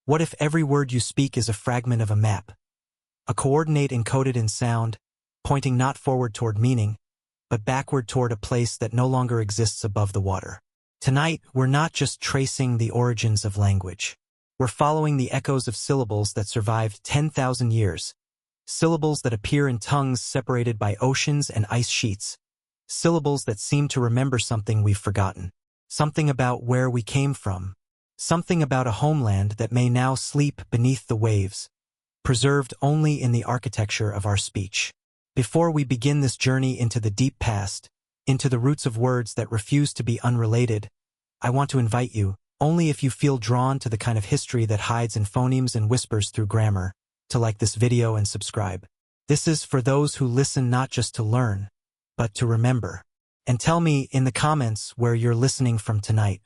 What if every word you speak is a fragment of a map? A coordinate encoded in sound, pointing not forward toward meaning, but backward toward a place that no longer exists above the water. Tonight, we're not just tracing the origins of language. We're following the echoes of syllables that survived 10,000 years, syllables that appear in tongues separated by oceans and ice sheets, syllables that seem to remember something we've forgotten, something about where we came from, something about a homeland that may now sleep beneath the waves, preserved only in the architecture of our speech. Before we begin this journey into the deep past, into the roots of words that refuse to be unrelated, I want to invite you, only if you feel drawn to the kind of history that hides in phonemes and whispers through grammar, to like this video and subscribe. This is for those who listen not just to learn, but to remember. And tell me in the comments where you're listening from tonight.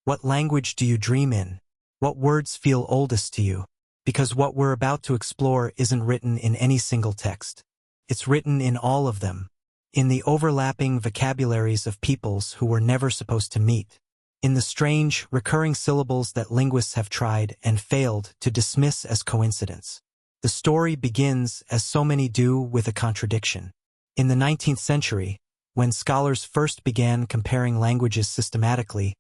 What language do you dream in? What words feel oldest to you? Because what we're about to explore isn't written in any single text. It's written in all of them, in the overlapping vocabularies of peoples who were never supposed to meet, in the strange, recurring syllables that linguists have tried and failed to dismiss as coincidence. The story begins, as so many do, with a contradiction. In the 19th century, when scholars first began comparing languages systematically,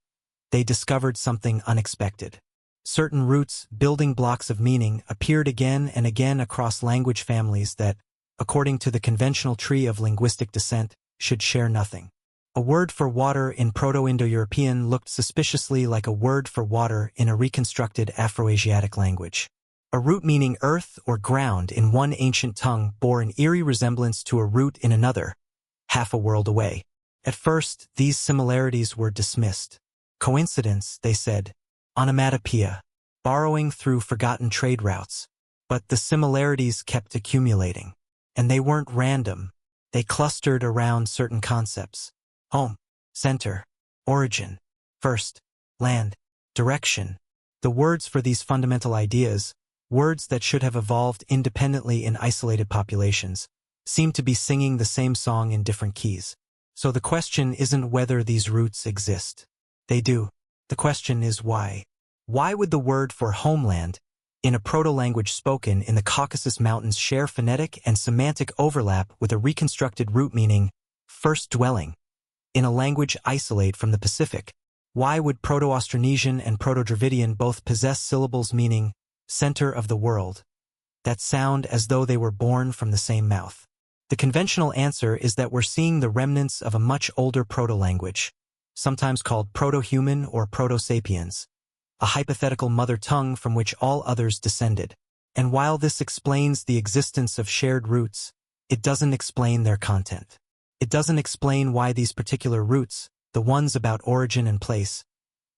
they discovered something unexpected. Certain roots, building blocks of meaning, appeared again and again across language families that, according to the conventional tree of linguistic descent, should share nothing. A word for water in Proto-Indo-European looked suspiciously like a word for water in a reconstructed Afroasiatic language. A root meaning earth or ground in one ancient tongue bore an eerie resemblance to a root in another, half a world away. At first, these similarities were dismissed. Coincidence, they said, onomatopoeia, borrowing through forgotten trade routes. But the similarities kept accumulating. And they weren't random. They clustered around certain concepts. Home, center, origin, first, land, direction. The words for these fundamental ideas, words that should have evolved independently in isolated populations, seem to be singing the same song in different keys. So the question isn't whether these roots exist. They do. The question is why. Why would the word for homeland, in a proto-language spoken in the Caucasus Mountains, share phonetic and semantic overlap with a reconstructed root meaning first dwelling, in a language isolate from the Pacific? Why would Proto-Austronesian and Proto-Dravidian both possess syllables meaning center of the world, that sound as though they were born from the same mouth? The conventional answer is that we're seeing the remnants of a much older proto-language, sometimes called proto-human or proto-sapiens, a hypothetical mother tongue from which all others descended. And while this explains the existence of shared roots, it doesn't explain their content. It doesn't explain why these particular roots, the ones about origin and place,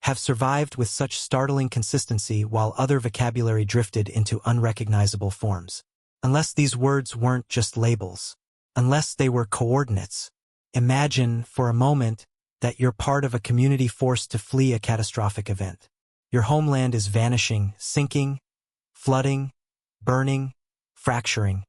have survived with such startling consistency while other vocabulary drifted into unrecognizable forms. Unless these words weren't just labels. Unless they were coordinates. Imagine, for a moment, that you're part of a community forced to flee a catastrophic event. Your homeland is vanishing, sinking, flooding, burning, fracturing,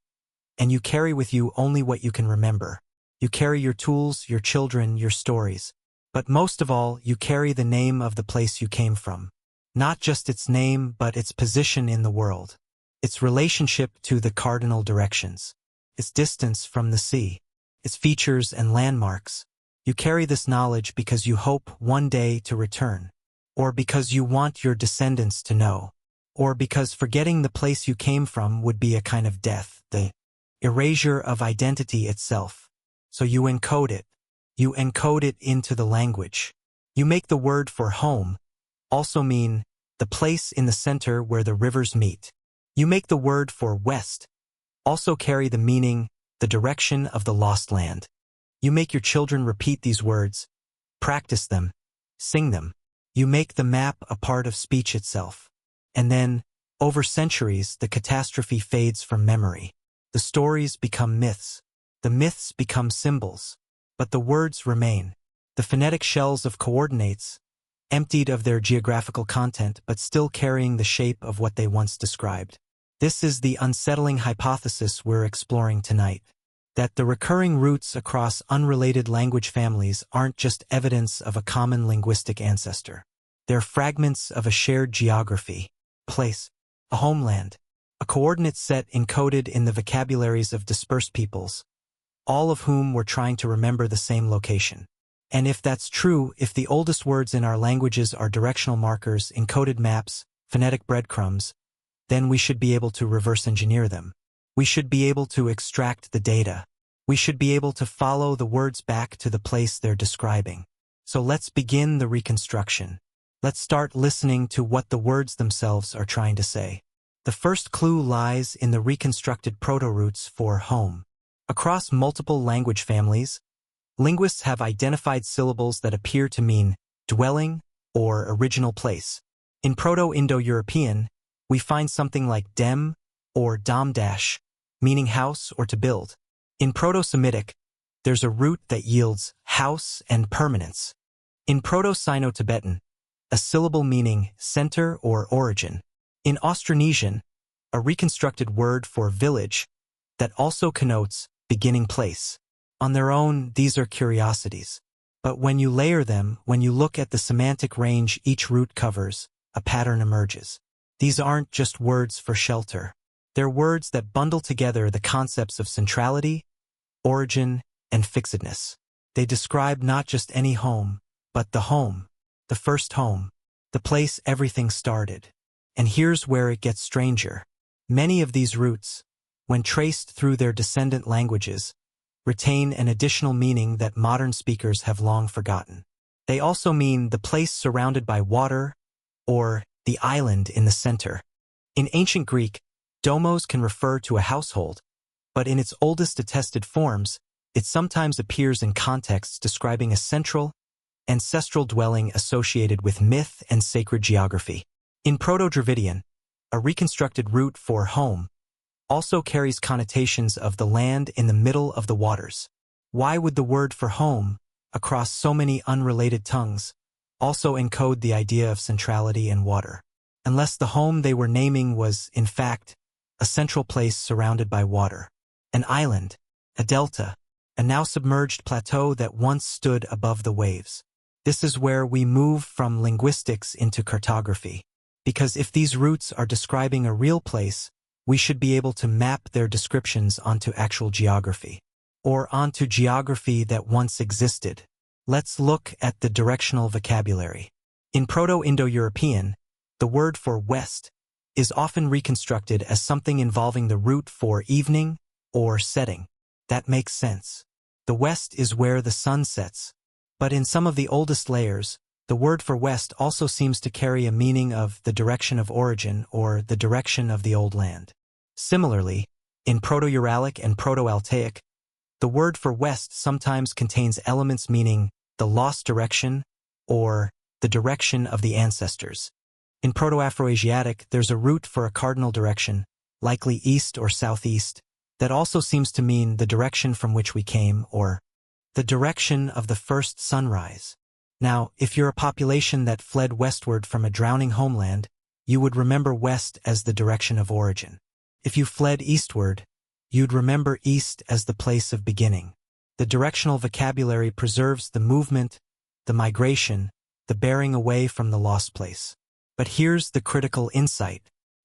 and you carry with you only what you can remember. You carry your tools, your children, your stories. But most of all, you carry the name of the place you came from. Not just its name, but its position in the world. Its relationship to the cardinal directions. Its distance from the sea. Its features and landmarks. You carry this knowledge because you hope one day to return. Or because you want your descendants to know. Or because forgetting the place you came from would be a kind of death, the erasure of identity itself. So you encode it. You encode it into the language. You make the word for home also mean the place in the center where the rivers meet. You make the word for west also carry the meaning, the direction of the lost land. You make your children repeat these words, practice them, sing them. You make the map a part of speech itself. And then, over centuries, the catastrophe fades from memory. The stories become myths. The myths become symbols. But the words remain. The phonetic shells of coordinates, emptied of their geographical content but still carrying the shape of what they once described. This is the unsettling hypothesis we're exploring tonight. That the recurring roots across unrelated language families aren't just evidence of a common linguistic ancestor. They're fragments of a shared geography, place, a homeland, a coordinate set encoded in the vocabularies of dispersed peoples, all of whom were trying to remember the same location. And if that's true, if the oldest words in our languages are directional markers, encoded maps, phonetic breadcrumbs, then we should be able to reverse engineer them. We should be able to extract the data. We should be able to follow the words back to the place they're describing. So let's begin the reconstruction. Let's start listening to what the words themselves are trying to say. The first clue lies in the reconstructed proto-roots for home. Across multiple language families, linguists have identified syllables that appear to mean dwelling or original place. In Proto-Indo-European, we find something like dem or dam dash, meaning house or to build. In Proto-Semitic, there's a root that yields house and permanence. In Proto-Sino-Tibetan, a syllable meaning center or origin. In Austronesian, a reconstructed word for village that also connotes beginning place. On their own, these are curiosities. But when you layer them, when you look at the semantic range each root covers, a pattern emerges. These aren't just words for shelter. They're words that bundle together the concepts of centrality, origin, and fixedness. They describe not just any home, but the home, the first home, the place everything started. And here's where it gets stranger. Many of these roots, when traced through their descendant languages, retain an additional meaning that modern speakers have long forgotten. They also mean the place surrounded by water, or the island in the center. In ancient Greek, domos can refer to a household, but in its oldest attested forms, it sometimes appears in contexts describing a central, ancestral dwelling associated with myth and sacred geography. In Proto-Dravidian, a reconstructed root for home also carries connotations of the land in the middle of the waters. Why would the word for home, across so many unrelated tongues, also encode the idea of centrality and water? Unless the home they were naming was, in fact, a central place surrounded by water. An island, a delta, a now submerged plateau that once stood above the waves. This is where we move from linguistics into cartography. Because if these roots are describing a real place, we should be able to map their descriptions onto actual geography, or onto geography that once existed. Let's look at the directional vocabulary. In Proto-Indo-European, the word for west is often reconstructed as something involving the root for evening or setting. That makes sense. The west is where the sun sets. But in some of the oldest layers, the word for west also seems to carry a meaning of the direction of origin or the direction of the old land. Similarly, in Proto-Uralic and Proto-Altaic, the word for west sometimes contains elements meaning the lost direction or the direction of the ancestors. In Proto-Afroasiatic, there's a root for a cardinal direction, likely east or southeast, that also seems to mean the direction from which we came or the direction of the first sunrise. Now, if you're a population that fled westward from a drowning homeland, you would remember west as the direction of origin. If you fled eastward, you'd remember east as the place of beginning. The directional vocabulary preserves the movement, the migration, the bearing away from the lost place. But here's the critical insight.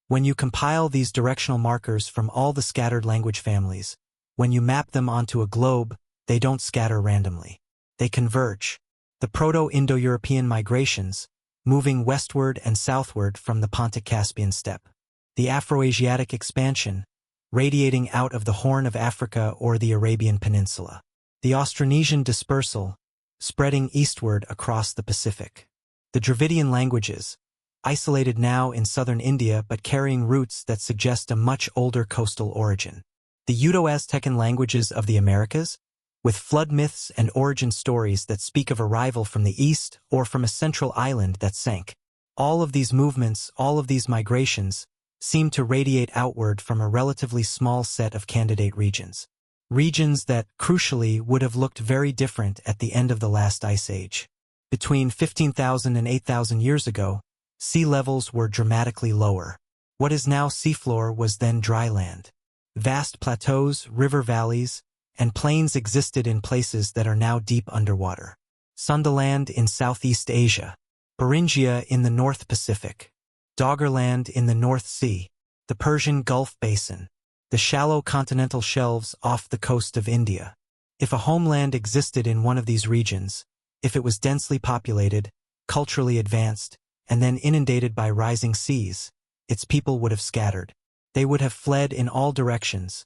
When you compile these directional markers from all the scattered language families, when you map them onto a globe, they don't scatter randomly. They converge. The Proto-Indo-European migrations, moving westward and southward from the Pontic-Caspian steppe. The Afroasiatic expansion, radiating out of the Horn of Africa or the Arabian Peninsula. The Austronesian dispersal, spreading eastward across the Pacific. The Dravidian languages, isolated now in southern India but carrying roots that suggest a much older coastal origin. The Uto-Aztecan languages of the Americas, with flood myths and origin stories that speak of arrival from the east or from a central island that sank. All of these movements, all of these migrations, seem to radiate outward from a relatively small set of candidate regions. Regions that, crucially, would have looked very different at the end of the last ice age. Between 15,000 and 8,000 years ago, sea levels were dramatically lower. What is now seafloor was then dry land. Vast plateaus, river valleys, and plains existed in places that are now deep underwater. Sundaland in Southeast Asia, Beringia in the North Pacific, Doggerland in the North Sea. the Persian Gulf Basin, the shallow continental shelves off the coast of India. If a homeland existed in one of these regions, if it was densely populated, culturally advanced, and then inundated by rising seas, its people would have scattered. They would have fled in all directions,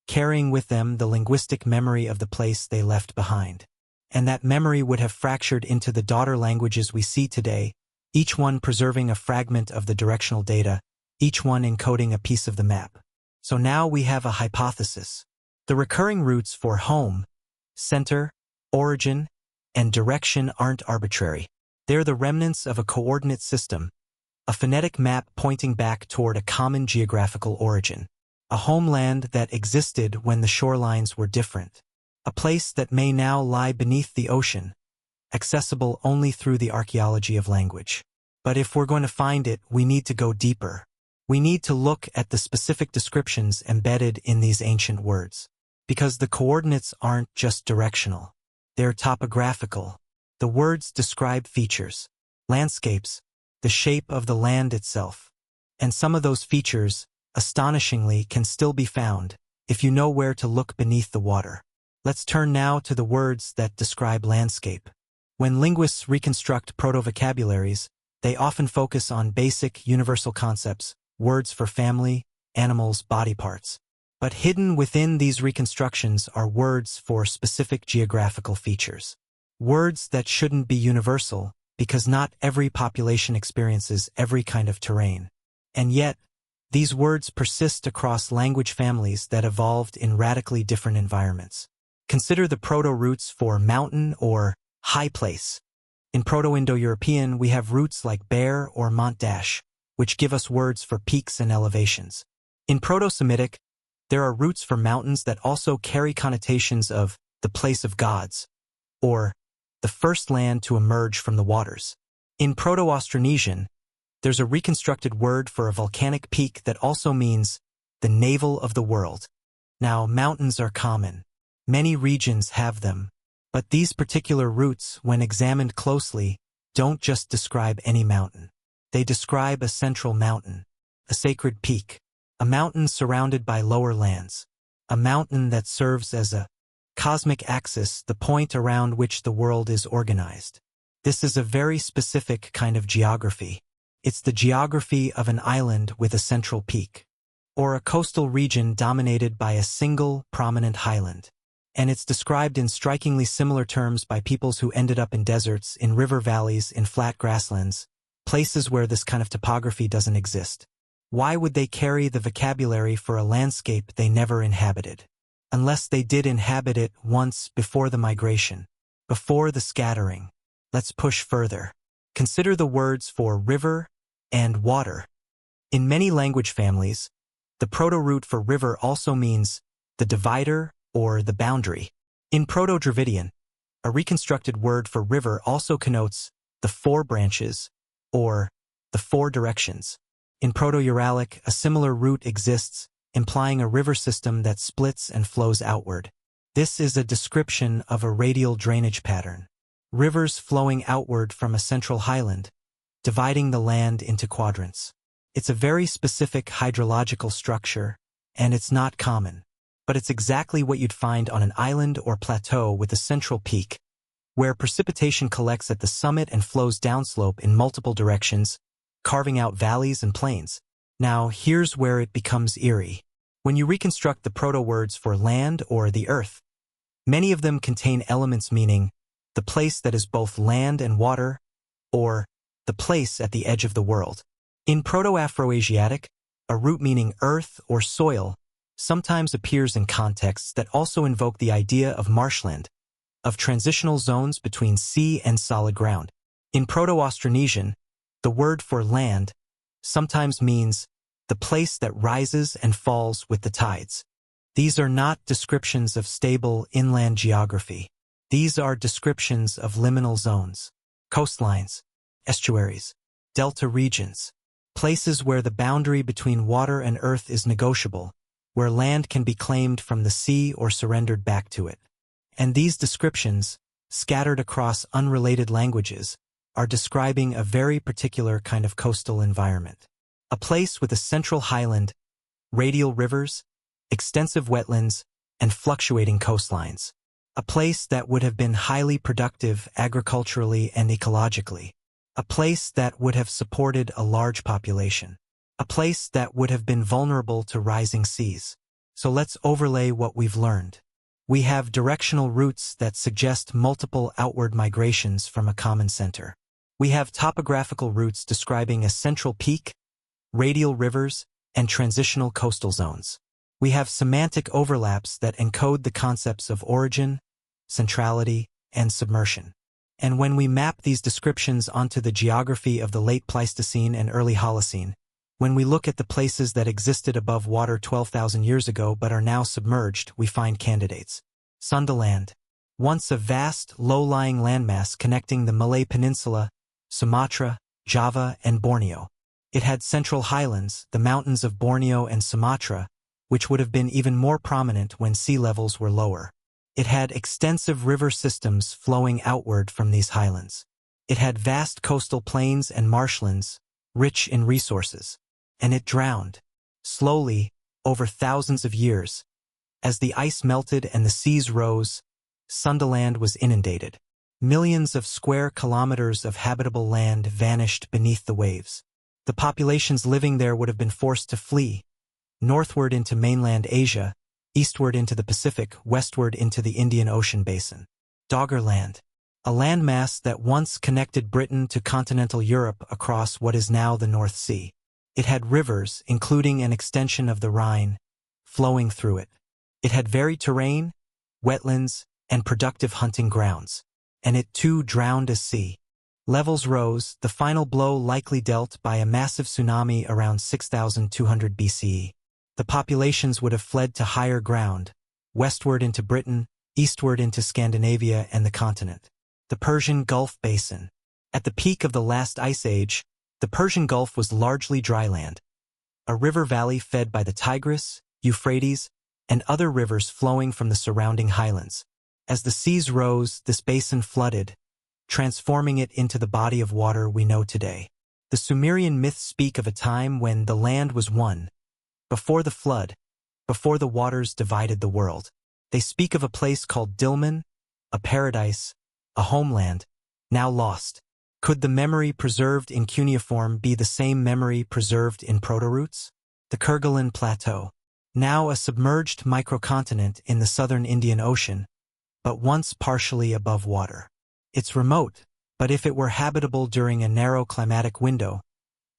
carrying with them the linguistic memory of the place they left behind. And that memory would have fractured into the daughter languages we see today, each one preserving a fragment of the directional data, each one encoding a piece of the map. So now we have a hypothesis. The recurring roots for home, center, origin, and direction aren't arbitrary. They're the remnants of a coordinate system, a phonetic map pointing back toward a common geographical origin, a homeland that existed when the shorelines were different, a place that may now lie beneath the ocean, accessible only through the archaeology of language. But if we're going to find it, we need to go deeper. We need to look at the specific descriptions embedded in these ancient words. Because the coordinates aren't just directional. They're topographical. The words describe features, landscapes, the shape of the land itself. And some of those features, astonishingly, can still be found if you know where to look beneath the water. Let's turn now to the words that describe landscape. When linguists reconstruct proto-vocabularies, they often focus on basic, universal concepts, words for family, animals, body parts. But hidden within these reconstructions are words for specific geographical features. Words that shouldn't be universal, because not every population experiences every kind of terrain. And yet, these words persist across language families that evolved in radically different environments. Consider the proto-roots for mountain or high place. In Proto-Indo-European, we have roots like bear or mont dash, which give us words for peaks and elevations. In Proto-Semitic, there are roots for mountains that also carry connotations of the place of gods, or the first land to emerge from the waters. In Proto-Austronesian, there's a reconstructed word for a volcanic peak that also means the navel of the world. Now, mountains are common. Many regions have them. But these particular roots, when examined closely, don't just describe any mountain. They describe a central mountain, a sacred peak, a mountain surrounded by lower lands, a mountain that serves as a cosmic axis, the point around which the world is organized. This is a very specific kind of geography. It's the geography of an island with a central peak, or a coastal region dominated by a single, prominent highland. And it's described in strikingly similar terms by peoples who ended up in deserts, in river valleys, in flat grasslands, places where this kind of topography doesn't exist. Why would they carry the vocabulary for a landscape they never inhabited? Unless they did inhabit it once before the migration, before the scattering. Let's push further. Consider the words for river and water. In many language families, the proto-root for river also means the divider or the boundary. In Proto-Dravidian, a reconstructed word for river also connotes the four branches or the four directions. In Proto-Uralic, a similar root exists, implying a river system that splits and flows outward. This is a description of a radial drainage pattern. Rivers flowing outward from a central highland, dividing the land into quadrants. It's a very specific hydrological structure, and it's not common. But it's exactly what you'd find on an island or plateau with a central peak, where precipitation collects at the summit and flows downslope in multiple directions, carving out valleys and plains. Now, here's where it becomes eerie. When you reconstruct the proto-words for land or the earth, many of them contain elements meaning the place that is both land and water, or the place at the edge of the world. In Proto-Afroasiatic, a root meaning earth or soil sometimes appears in contexts that also invoke the idea of marshland, of transitional zones between sea and solid ground. In Proto-Austronesian, the word for land sometimes means the place that rises and falls with the tides. These are not descriptions of stable inland geography. These are descriptions of liminal zones, coastlines, estuaries, delta regions, places where the boundary between water and earth is negotiable, where land can be claimed from the sea or surrendered back to it. And these descriptions, scattered across unrelated languages, are describing a very particular kind of coastal environment. A place with a central highland radial rivers, extensive wetlands, and fluctuating coastlines. A place that would have been highly productive agriculturally and ecologically. A place that would have supported a large population. A place that would have been vulnerable to rising seas. So let's overlay what we've learned. We have directional routes that suggest multiple outward migrations from a common center. We have topographical routes describing a central peak, radial rivers, and transitional coastal zones. We have semantic overlaps that encode the concepts of origin, centrality, and submersion. And when we map these descriptions onto the geography of the late Pleistocene and early Holocene, when we look at the places that existed above water 12,000 years ago but are now submerged, we find candidates. Sundaland, once a vast, low-lying landmass connecting the Malay Peninsula, Sumatra, Java, and Borneo. It had central highlands, the mountains of Borneo and Sumatra, which would have been even more prominent when sea levels were lower. It had extensive river systems flowing outward from these highlands. It had vast coastal plains and marshlands, rich in resources. And it drowned, slowly, over thousands of years. As the ice melted and the seas rose, Sundaland was inundated. Millions of square kilometers of habitable land vanished beneath the waves. The populations living there would have been forced to flee, northward into mainland Asia, eastward into the Pacific, westward into the Indian Ocean basin. Doggerland, a landmass that once connected Britain to continental Europe across what is now the North Sea. It had rivers, including an extension of the Rhine, flowing through it. It had varied terrain, wetlands, and productive hunting grounds. And it too drowned as sea. Levels rose, the final blow likely dealt by a massive tsunami around 6,200 BCE. The populations would have fled to higher ground, westward into Britain, eastward into Scandinavia and the continent. The Persian Gulf Basin. At the peak of the last ice age, the Persian Gulf was largely dry land. A river valley fed by the Tigris, Euphrates, and other rivers flowing from the surrounding highlands. As the seas rose, this basin flooded, transforming it into the body of water we know today. The Sumerian myths speak of a time when the land was one, before the flood, before the waters divided the world. They speak of a place called Dilmun, a paradise, a homeland, now lost. Could the memory preserved in cuneiform be the same memory preserved in proto-roots? The Kerguelen Plateau, now a submerged microcontinent in the southern Indian Ocean, but once partially above water. It's remote, but if it were habitable during a narrow climatic window,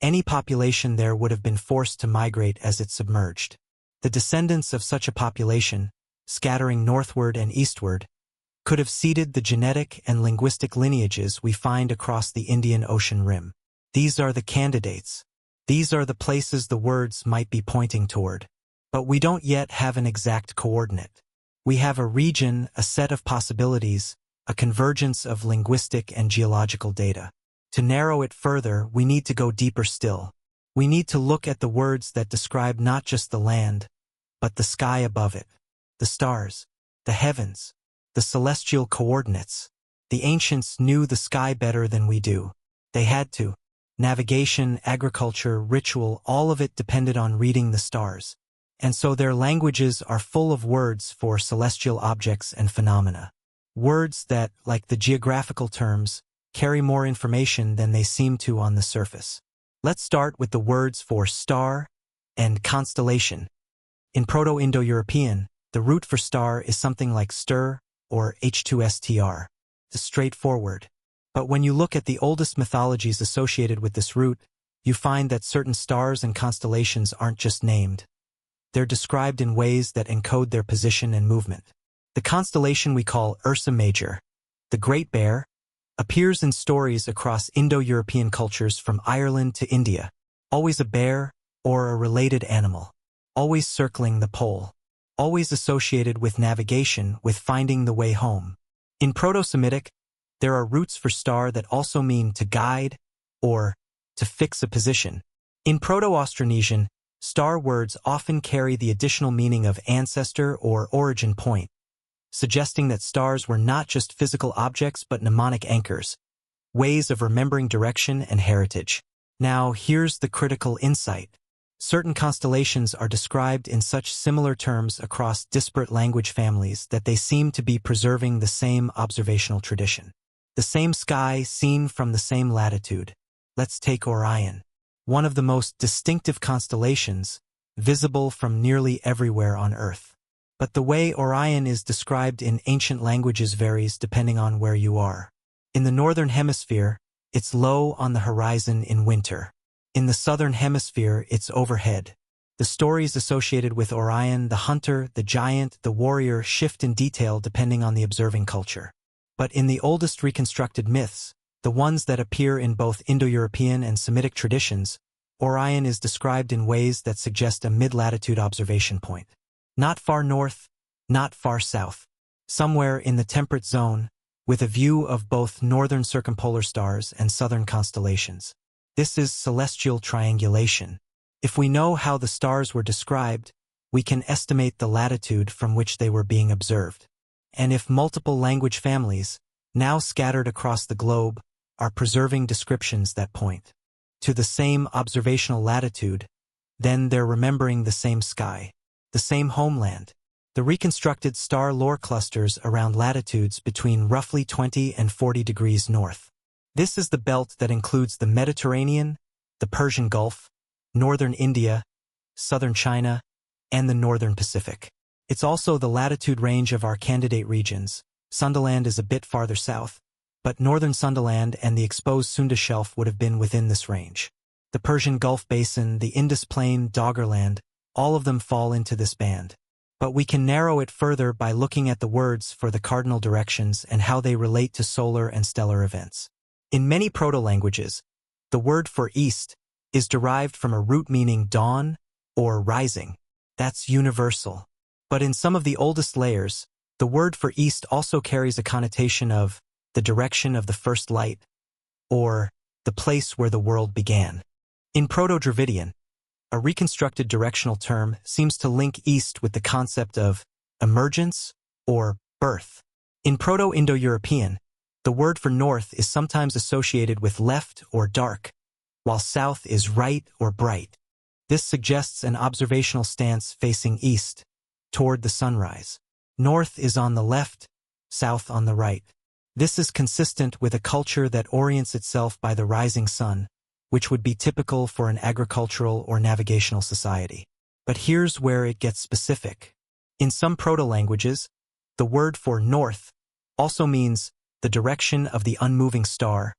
any population there would have been forced to migrate as it submerged. The descendants of such a population, scattering northward and eastward, could have seeded the genetic and linguistic lineages we find across the Indian Ocean rim. These are the candidates. These are the places the words might be pointing toward. But we don't yet have an exact coordinate. We have a region, a set of possibilities, a convergence of linguistic and geological data. To narrow it further, we need to go deeper still. We need to look at the words that describe not just the land, but the sky above it, the stars, the heavens, the celestial coordinates. The ancients knew the sky better than we do. They had to. Navigation, agriculture, ritual, all of it depended on reading the stars. And so their languages are full of words for celestial objects and phenomena. Words that, like the geographical terms, carry more information than they seem to on the surface. Let's start with the words for star and constellation. In Proto-Indo-European, the root for star is something like stir or H2STR. It's straightforward. But when you look at the oldest mythologies associated with this root, you find that certain stars and constellations aren't just named. They're described in ways that encode their position and movement. The constellation we call Ursa Major, the Great Bear, appears in stories across Indo-European cultures from Ireland to India, always a bear or a related animal, always circling the pole, always associated with navigation, with finding the way home. In Proto-Semitic, there are roots for star that also mean to guide or to fix a position. In Proto-Austronesian, star words often carry the additional meaning of ancestor or origin point, suggesting that stars were not just physical objects but mnemonic anchors, ways of remembering direction and heritage. Now, here's the critical insight. Certain constellations are described in such similar terms across disparate language families that they seem to be preserving the same observational tradition. The same sky seen from the same latitude. Let's take Orion, one of the most distinctive constellations, visible from nearly everywhere on Earth. But the way Orion is described in ancient languages varies depending on where you are. In the northern hemisphere, it's low on the horizon in winter. In the southern hemisphere, it's overhead. The stories associated with Orion, the hunter, the giant, the warrior, shift in detail depending on the observing culture. But in the oldest reconstructed myths, the ones that appear in both Indo-European and Semitic traditions, Orion is described in ways that suggest a mid-latitude observation point. Not far north, not far south. Somewhere in the temperate zone, with a view of both northern circumpolar stars and southern constellations. This is celestial triangulation. If we know how the stars were described, we can estimate the latitude from which they were being observed. And if multiple language families, now scattered across the globe, are preserving descriptions that point to the same observational latitude, then they're remembering the same sky, the same homeland. The reconstructed star lore clusters around latitudes between roughly 20 and 40 degrees north. This is the belt that includes the Mediterranean, the Persian Gulf, northern India, southern China, and the northern Pacific. It's also the latitude range of our candidate regions. Sundaland is a bit farther south, but northern Sundaland and the exposed Sunda Shelf would have been within this range. The Persian Gulf Basin, the Indus Plain, Doggerland, all of them fall into this band. But we can narrow it further by looking at the words for the cardinal directions and how they relate to solar and stellar events. In many proto-languages, the word for east is derived from a root meaning dawn or rising. That's universal. But in some of the oldest layers, the word for east also carries a connotation of the direction of the first light, or the place where the world began. In Proto-Dravidian, a reconstructed directional term seems to link east with the concept of emergence or birth. In Proto-Indo-European, the word for north is sometimes associated with left or dark, while south is right or bright. This suggests an observational stance facing east, toward the sunrise. North is on the left, south on the right. This is consistent with a culture that orients itself by the rising sun, which would be typical for an agricultural or navigational society. But here's where it gets specific. In some proto-languages, the word for north also means the direction of the unmoving star,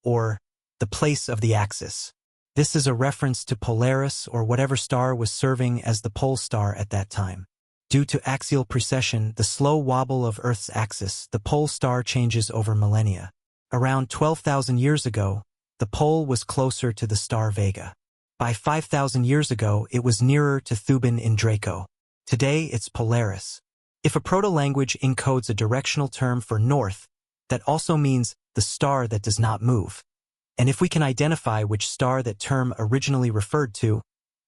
or the place of the axis. This is a reference to Polaris or whatever star was serving as the pole star at that time. Due to axial precession, the slow wobble of Earth's axis, the pole star changes over millennia. Around 12,000 years ago, the pole was closer to the star Vega. By 5,000 years ago, it was nearer to Thuban in Draco. Today, it's Polaris. If a proto-language encodes a directional term for north, that also means the star that does not move. And if we can identify which star that term originally referred to,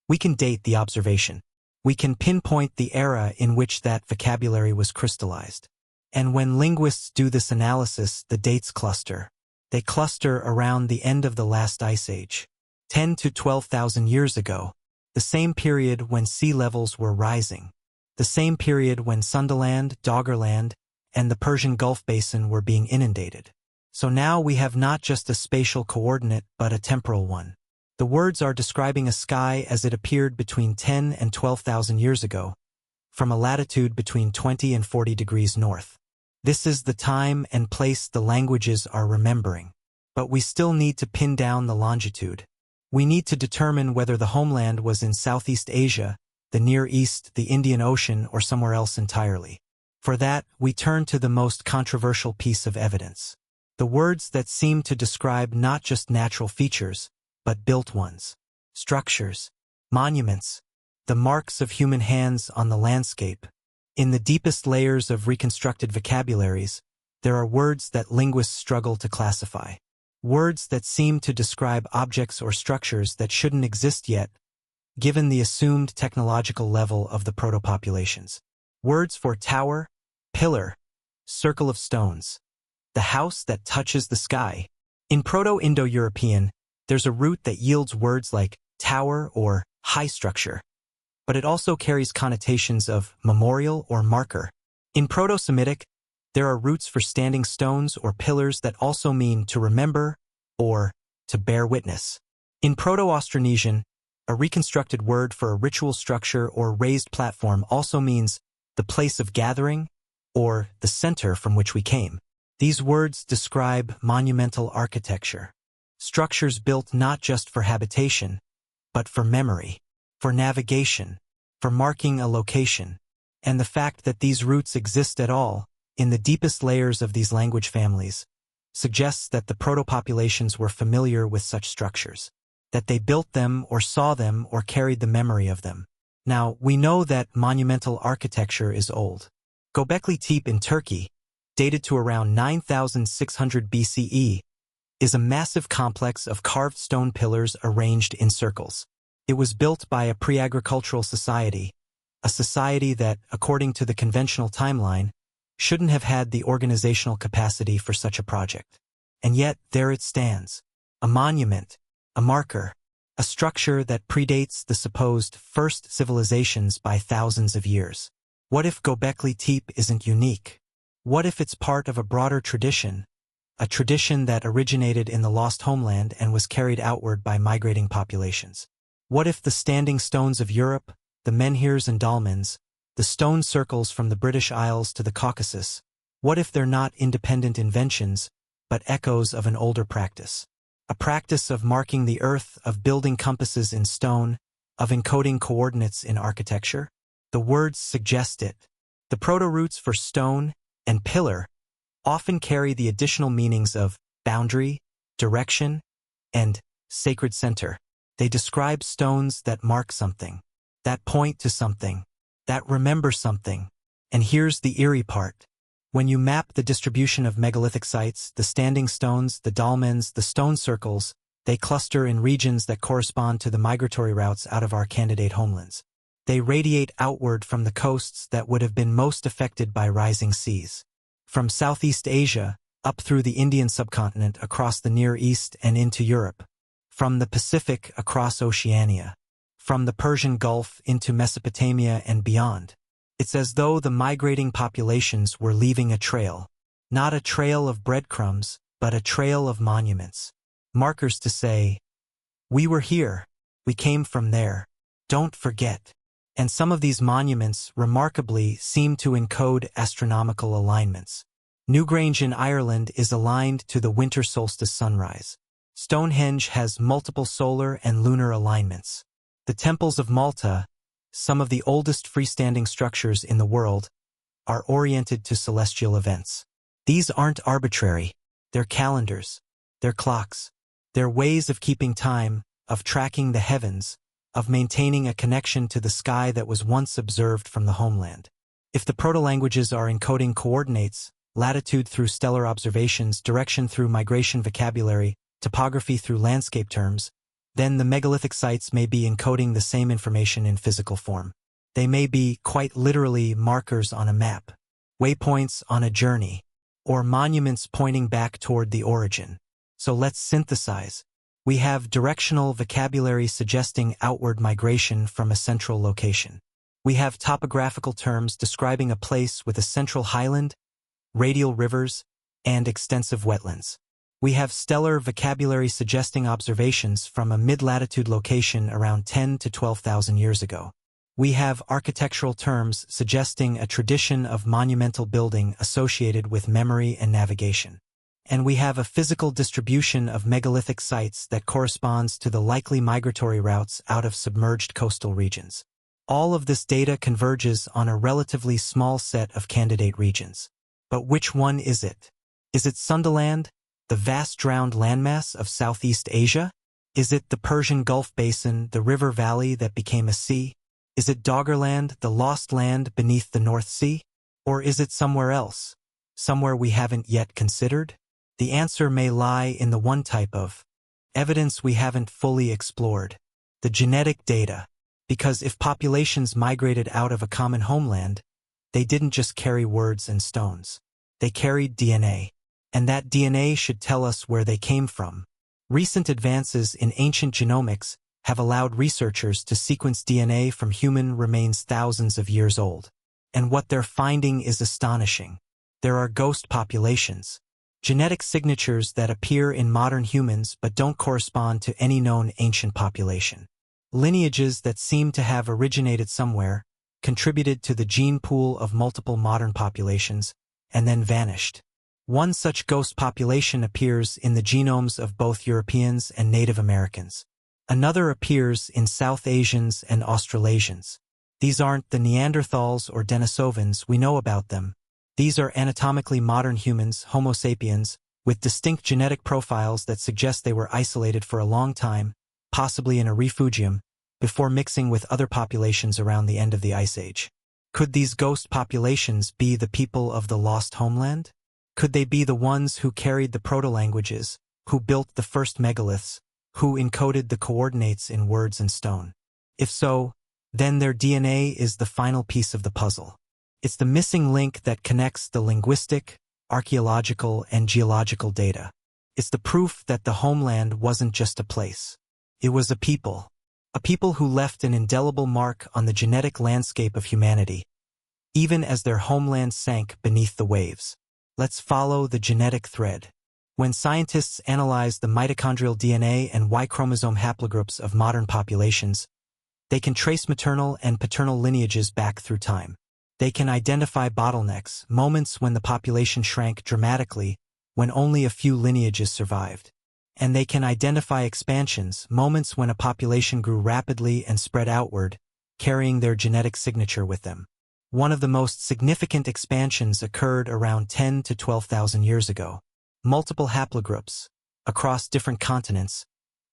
we can date the observation. We can pinpoint the era in which that vocabulary was crystallized. And when linguists do this analysis, the dates cluster. They cluster around the end of the last ice age, 10 to 12,000 years ago, the same period when sea levels were rising, the same period when Sundaland, Doggerland, and the Persian Gulf Basin were being inundated. So now we have not just a spatial coordinate but a temporal one. The words are describing a sky as it appeared between 10 and 12,000 years ago, from a latitude between 20 and 40 degrees north. This is the time and place the languages are remembering. But we still need to pin down the longitude. We need to determine whether the homeland was in Southeast Asia, the Near East, the Indian Ocean, or somewhere else entirely. For that, we turn to the most controversial piece of evidence. The words that seem to describe not just natural features, but built ones. Structures, monuments, the marks of human hands on the landscape. In the deepest layers of reconstructed vocabularies, there are words that linguists struggle to classify. Words that seem to describe objects or structures that shouldn't exist yet, given the assumed technological level of the proto-populations. Words for tower, pillar, circle of stones. The house that touches the sky. In Proto-Indo-European, there's a root that yields words like tower or high structure, but it also carries connotations of memorial or marker. In Proto-Semitic, there are roots for standing stones or pillars that also mean to remember or to bear witness. In Proto-Austronesian, a reconstructed word for a ritual structure or raised platform also means the place of gathering or the center from which we came. These words describe monumental architecture, structures built not just for habitation, but for memory, for navigation, for marking a location. And the fact that these roots exist at all, in the deepest layers of these language families, suggests that the proto-populations were familiar with such structures, that they built them or saw them or carried the memory of them. Now, we know that monumental architecture is old. Göbekli Tepe in Turkey, dated to around 9,600 BCE, is a massive complex of carved stone pillars arranged in circles. It was built by a pre-agricultural society, a society that, according to the conventional timeline, shouldn't have had the organizational capacity for such a project. And yet, there it stands, a monument, a marker, a structure that predates the supposed first civilizations by thousands of years. What if Göbekli Tepe isn't unique? What if it's part of a broader tradition, a tradition that originated in the lost homeland and was carried outward by migrating populations? What if the standing stones of Europe, the menhirs and dolmens, the stone circles from the British Isles to the Caucasus, what if they're not independent inventions, but echoes of an older practice? A practice of marking the earth, of building compasses in stone, of encoding coordinates in architecture? The words suggest it. The proto-roots for stone and pillar often carry the additional meanings of boundary, direction, and sacred center. They describe stones that mark something, that point to something, that remember something. And here's the eerie part. When you map the distribution of megalithic sites, the standing stones, the dolmens, the stone circles, they cluster in regions that correspond to the migratory routes out of our candidate homelands. They radiate outward from the coasts that would have been most affected by rising seas. From Southeast Asia, up through the Indian subcontinent, across the Near East and into Europe. From the Pacific across Oceania. From the Persian Gulf into Mesopotamia and beyond. It's as though the migrating populations were leaving a trail. Not a trail of breadcrumbs, but a trail of monuments. Markers to say, we were here, we came from there, don't forget. And some of these monuments, remarkably, seem to encode astronomical alignments. Newgrange in Ireland is aligned to the winter solstice sunrise. Stonehenge has multiple solar and lunar alignments. The temples of Malta, some of the oldest freestanding structures in the world, are oriented to celestial events. These aren't arbitrary. They're calendars. They're clocks. They're ways of keeping time, of tracking the heavens, of maintaining a connection to the sky that was once observed from the homeland. If the proto-languages are encoding coordinates, latitude through stellar observations, direction through migration vocabulary, topography through landscape terms, then the megalithic sites may be encoding the same information in physical form. They may be, quite literally, markers on a map, waypoints on a journey, or monuments pointing back toward the origin. So let's synthesize. We have directional vocabulary suggesting outward migration from a central location. We have topographical terms describing a place with a central highland, radial rivers, and extensive wetlands. We have stellar vocabulary suggesting observations from a mid-latitude location around 10 to 12,000 years ago. We have architectural terms suggesting a tradition of monumental building associated with memory and navigation. And we have a physical distribution of megalithic sites that corresponds to the likely migratory routes out of submerged coastal regions. All of this data converges on a relatively small set of candidate regions. But which one is it? Is it Sundaland, the vast drowned landmass of Southeast Asia? Is it the Persian Gulf Basin, the river valley that became a sea? Is it Doggerland, the lost land beneath the North Sea? Or is it somewhere else? Somewhere we haven't yet considered? The answer may lie in the one type of evidence we haven't fully explored, the genetic data. Because if populations migrated out of a common homeland, they didn't just carry words and stones. They carried DNA. And that DNA should tell us where they came from. Recent advances in ancient genomics have allowed researchers to sequence DNA from human remains thousands of years old. And what they're finding is astonishing. There are ghost populations, genetic signatures that appear in modern humans but don't correspond to any known ancient population. Lineages that seem to have originated somewhere, contributed to the gene pool of multiple modern populations, and then vanished. One such ghost population appears in the genomes of both Europeans and Native Americans. Another appears in South Asians and Australasians. These aren't the Neanderthals or Denisovans we know about them. These are anatomically modern humans, Homo sapiens, with distinct genetic profiles that suggest they were isolated for a long time, possibly in a refugium, before mixing with other populations around the end of the Ice Age. Could these ghost populations be the people of the lost homeland? Could they be the ones who carried the proto-languages, who built the first megaliths, who encoded the coordinates in words and stone? If so, then their DNA is the final piece of the puzzle. It's the missing link that connects the linguistic, archaeological, and geological data. It's the proof that the homeland wasn't just a place. It was a people who left an indelible mark on the genetic landscape of humanity, even as their homeland sank beneath the waves. Let's follow the genetic thread. When scientists analyze the mitochondrial DNA and Y chromosome haplogroups of modern populations, they can trace maternal and paternal lineages back through time. They can identify bottlenecks, moments when the population shrank dramatically, when only a few lineages survived. And they can identify expansions, moments when a population grew rapidly and spread outward, carrying their genetic signature with them. One of the most significant expansions occurred around 10 to 12,000 years ago. Multiple haplogroups, across different continents,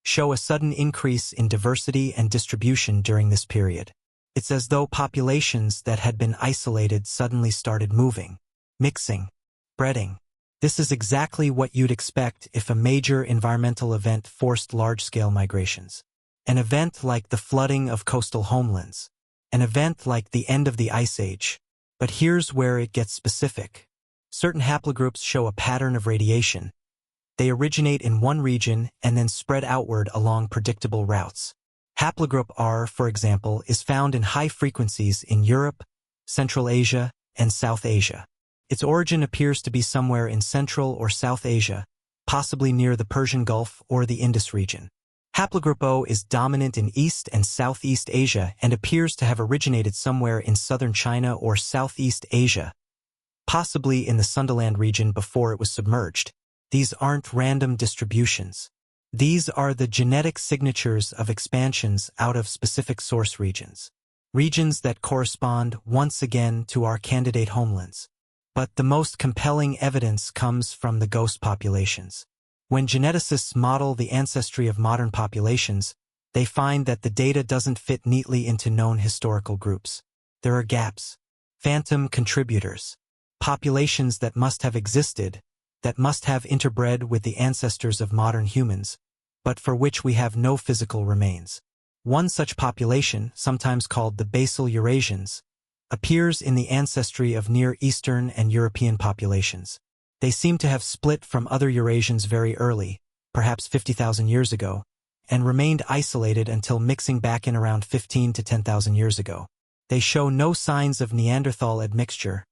show a sudden increase in diversity and distribution during this period. It's as though populations that had been isolated suddenly started moving, mixing, spreading. This is exactly what you'd expect if a major environmental event forced large-scale migrations. An event like the flooding of coastal homelands. An event like the end of the Ice Age. But here's where it gets specific. Certain haplogroups show a pattern of radiation. They originate in one region and then spread outward along predictable routes. Haplogroup R, for example, is found in high frequencies in Europe, Central Asia, and South Asia. Its origin appears to be somewhere in Central or South Asia, possibly near the Persian Gulf or the Indus region. Haplogroup O is dominant in East and Southeast Asia and appears to have originated somewhere in southern China or Southeast Asia, possibly in the Sundaland region before it was submerged. These aren't random distributions. These are the genetic signatures of expansions out of specific source regions. Regions that correspond, once again, to our candidate homelands. But the most compelling evidence comes from the ghost populations. When geneticists model the ancestry of modern populations, they find that the data doesn't fit neatly into known historical groups. There are gaps, phantom contributors, populations that must have existed, that must have interbred with the ancestors of modern humans, but for which we have no physical remains. One such population, sometimes called the basal Eurasians, appears in the ancestry of Near Eastern and European populations. They seem to have split from other Eurasians very early, perhaps 50,000 years ago, and remained isolated until mixing back in around 15 to 10,000 years ago. They show no signs of Neanderthal admixture,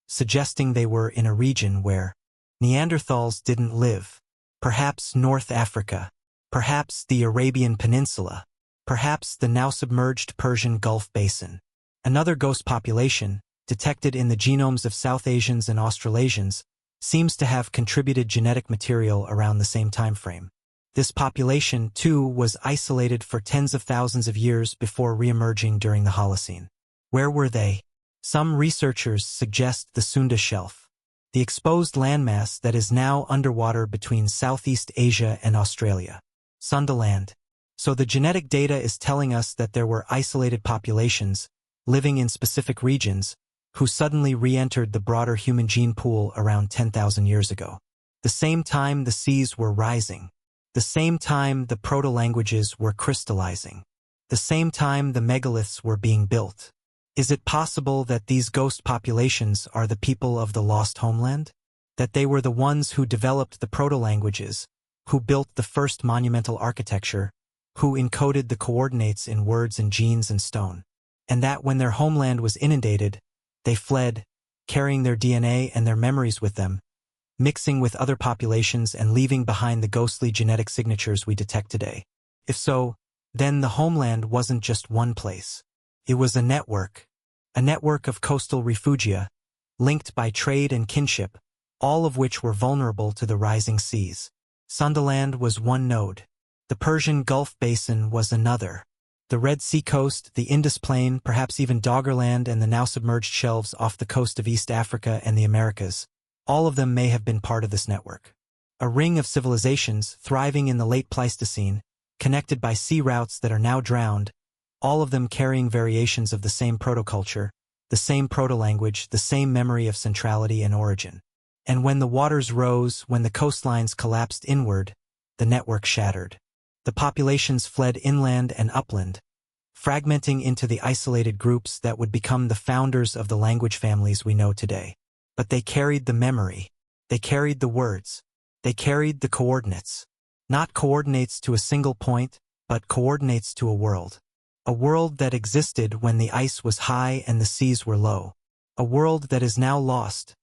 suggesting they were in a region where Neanderthals didn't live. Perhaps North Africa, perhaps the Arabian Peninsula, perhaps the now submerged Persian Gulf Basin. Another ghost population, detected in the genomes of South Asians and Australasians, seems to have contributed genetic material around the same time frame. This population, too, was isolated for tens of thousands of years before re-emerging during the Holocene. Where were they? Some researchers suggest the Sunda Shelf, the exposed landmass that is now underwater between Southeast Asia and Australia. Sundaland. So the genetic data is telling us that there were isolated populations, living in specific regions, who suddenly re-entered the broader human gene pool around 10,000 years ago. The same time the seas were rising. The same time the proto-languages were crystallizing. The same time the megaliths were being built. Is it possible that these ghost populations are the people of the lost homeland? That they were the ones who developed the proto-languages, who built the first monumental architecture, who encoded the coordinates in words and genes and stone. And that when their homeland was inundated, they fled, carrying their DNA and their memories with them, mixing with other populations and leaving behind the ghostly genetic signatures we detect today. If so, then the homeland wasn't just one place. It was a network of coastal refugia, linked by trade and kinship, all of which were vulnerable to the rising seas. Sundaland was one node. The Persian Gulf Basin was another. The Red Sea coast, the Indus Plain, perhaps even Doggerland and the now submerged shelves off the coast of East Africa and the Americas, all of them may have been part of this network. A ring of civilizations thriving in the late Pleistocene, connected by sea routes that are now drowned, all of them carrying variations of the same protoculture, the same proto-language, the same memory of centrality and origin. And when the waters rose, when the coastlines collapsed inward, the network shattered. The populations fled inland and upland, fragmenting into the isolated groups that would become the founders of the language families we know today. But they carried the memory. They carried the words. They carried the coordinates. Not coordinates to a single point, but coordinates to a world. A world that existed when the ice was high and the seas were low. A world that is now lost,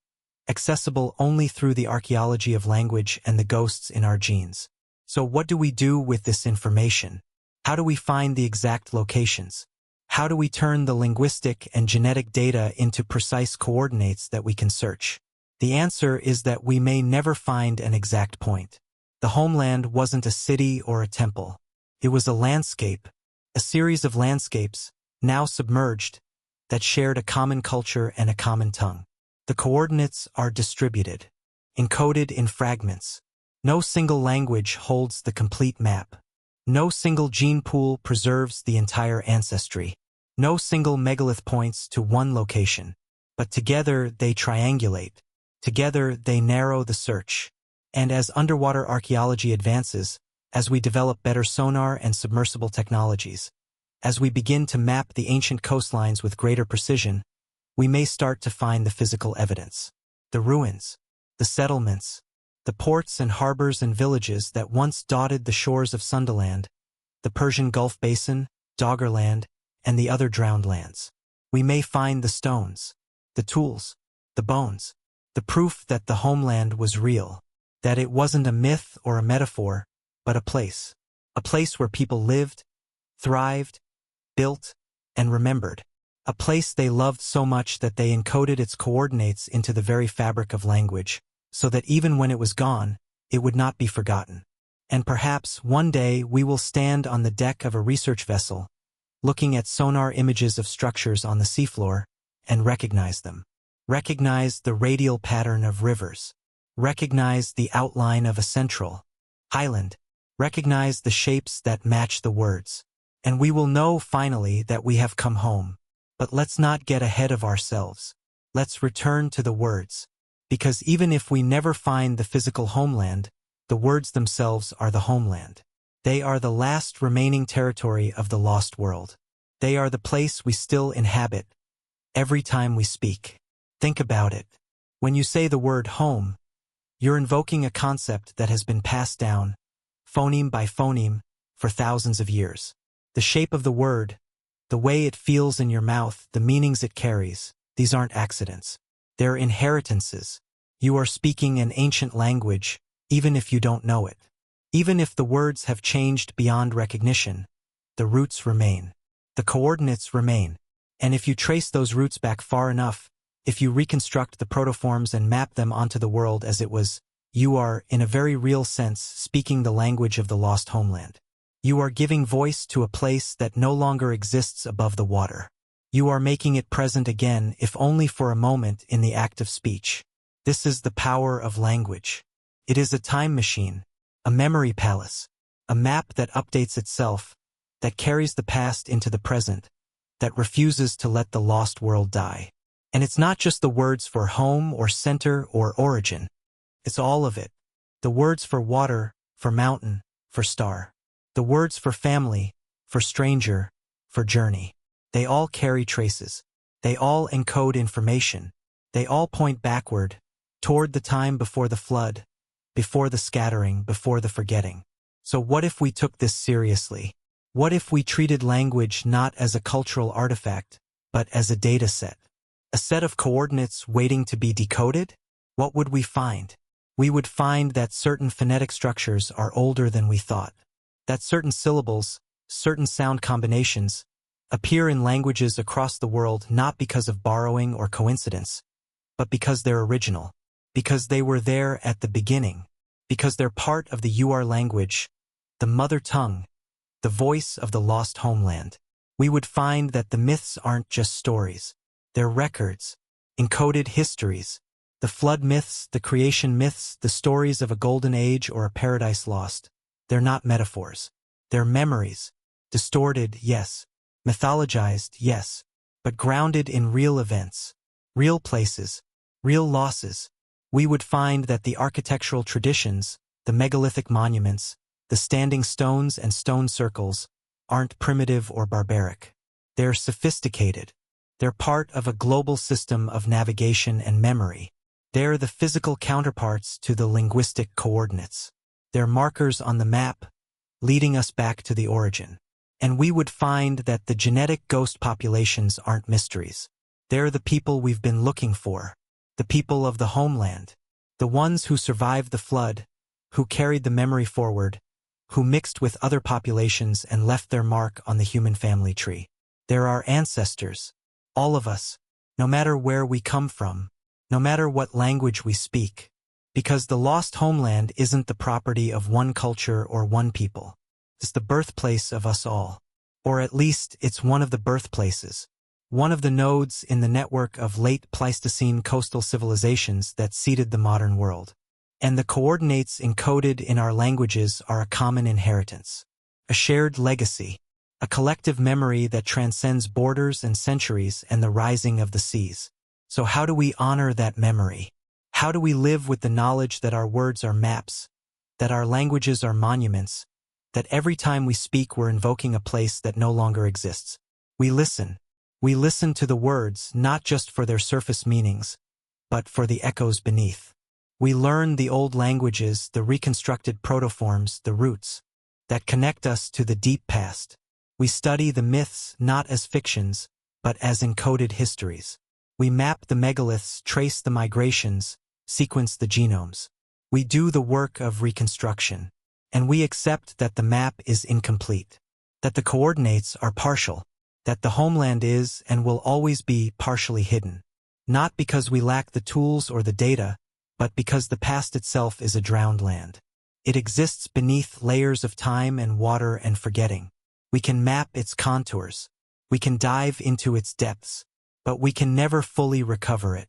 accessible only through the archaeology of language and the ghosts in our genes. So what do we do with this information? How do we find the exact locations? How do we turn the linguistic and genetic data into precise coordinates that we can search? The answer is that we may never find an exact point. The homeland wasn't a city or a temple. It was a landscape, a series of landscapes, now submerged, that shared a common culture and a common tongue. The coordinates are distributed, encoded in fragments. No single language holds the complete map. No single gene pool preserves the entire ancestry. No single megalith points to one location. But together they triangulate. Together they narrow the search. And as underwater archaeology advances, as we develop better sonar and submersible technologies, as we begin to map the ancient coastlines with greater precision, we may start to find the physical evidence. The ruins, the settlements, the ports and harbors and villages that once dotted the shores of Sundaland, the Persian Gulf Basin, Doggerland, and the other drowned lands. We may find the stones, the tools, the bones, the proof that the homeland was real, that it wasn't a myth or a metaphor, but a place where people lived, thrived, built, and remembered. A place they loved so much that they encoded its coordinates into the very fabric of language, so that even when it was gone, it would not be forgotten. And perhaps one day we will stand on the deck of a research vessel, looking at sonar images of structures on the seafloor, and recognize them. Recognize the radial pattern of rivers. Recognize the outline of a central highland. Recognize the shapes that match the words. And we will know finally that we have come home. But let's not get ahead of ourselves. Let's return to the words. Because even if we never find the physical homeland, the words themselves are the homeland. They are the last remaining territory of the lost world. They are the place we still inhabit every time we speak. Think about it. When you say the word home, you're invoking a concept that has been passed down, phoneme by phoneme, for thousands of years. The shape of the word, the way it feels in your mouth, the meanings it carries, these aren't accidents. They're inheritances. You are speaking an ancient language, even if you don't know it. Even if the words have changed beyond recognition, the roots remain. The coordinates remain. And if you trace those roots back far enough, if you reconstruct the protoforms and map them onto the world as it was, you are, in a very real sense, speaking the language of the lost homeland. You are giving voice to a place that no longer exists above the water. You are making it present again, if only for a moment, in the act of speech. This is the power of language. It is a time machine, a memory palace, a map that updates itself, that carries the past into the present, that refuses to let the lost world die. And it's not just the words for home or center or origin. It's all of it. The words for water, for mountain, for star. The words for family, for stranger, for journey. They all carry traces. They all encode information. They all point backward, toward the time before the flood, before the scattering, before the forgetting. So what if we took this seriously? What if we treated language not as a cultural artifact, but as a data set? A set of coordinates waiting to be decoded? What would we find? We would find that certain phonetic structures are older than we thought. That certain syllables, certain sound combinations, appear in languages across the world not because of borrowing or coincidence, but because they're original, because they were there at the beginning, because they're part of the UR language, the mother tongue, the voice of the lost homeland. We would find that the myths aren't just stories. They're records, encoded histories. The flood myths, the creation myths, the stories of a golden age or a paradise lost. They're not metaphors. They're memories. Distorted, yes. Mythologized, yes. But grounded in real events, real places, real losses. We would find that the architectural traditions, the megalithic monuments, the standing stones and stone circles, aren't primitive or barbaric. They're sophisticated. They're part of a global system of navigation and memory. They're the physical counterparts to the linguistic coordinates. They're markers on the map, leading us back to the origin. And we would find that the genetic ghost populations aren't mysteries. They're the people we've been looking for. The people of the homeland. The ones who survived the flood, who carried the memory forward, who mixed with other populations and left their mark on the human family tree. They're our ancestors. All of us, no matter where we come from, no matter what language we speak. Because the lost homeland isn't the property of one culture or one people. It's the birthplace of us all. Or at least it's one of the birthplaces. One of the nodes in the network of late Pleistocene coastal civilizations that seeded the modern world. And the coordinates encoded in our languages are a common inheritance. A shared legacy. A collective memory that transcends borders and centuries and the rising of the seas. So how do we honor that memory? How do we live with the knowledge that our words are maps, that our languages are monuments, that every time we speak we're invoking a place that no longer exists? We listen. We listen to the words not just for their surface meanings, but for the echoes beneath. We learn the old languages, the reconstructed protoforms, the roots, that connect us to the deep past. We study the myths not as fictions, but as encoded histories. We map the megaliths, trace the migrations, sequence the genomes. We do the work of reconstruction. And we accept that the map is incomplete, that the coordinates are partial, that the homeland is and will always be partially hidden. Not because we lack the tools or the data, but because the past itself is a drowned land. It exists beneath layers of time and water and forgetting. We can map its contours. We can dive into its depths. But we can never fully recover it.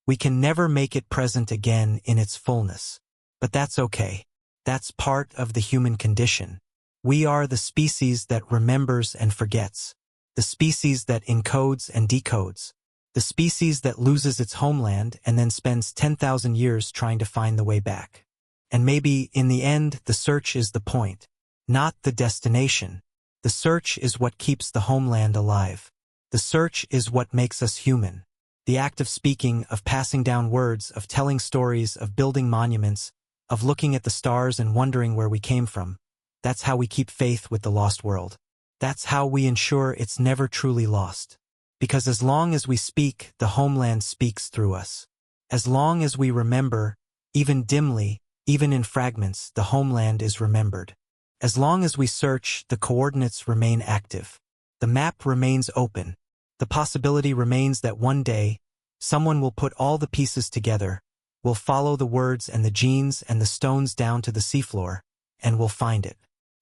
We can never make it present again in its fullness. But that's okay. That's part of the human condition. We are the species that remembers and forgets. The species that encodes and decodes. The species that loses its homeland and then spends 10,000 years trying to find the way back. And maybe, in the end, the search is the point, not the destination. The search is what keeps the homeland alive. The search is what makes us human. The act of speaking, of passing down words, of telling stories, of building monuments, of looking at the stars and wondering where we came from. That's how we keep faith with the lost world. That's how we ensure it's never truly lost. Because as long as we speak, the homeland speaks through us. As long as we remember, even dimly, even in fragments, the homeland is remembered. As long as we search, the coordinates remain active. The map remains open. The possibility remains that one day, someone will put all the pieces together, will follow the words and the genes and the stones down to the seafloor, and will find it.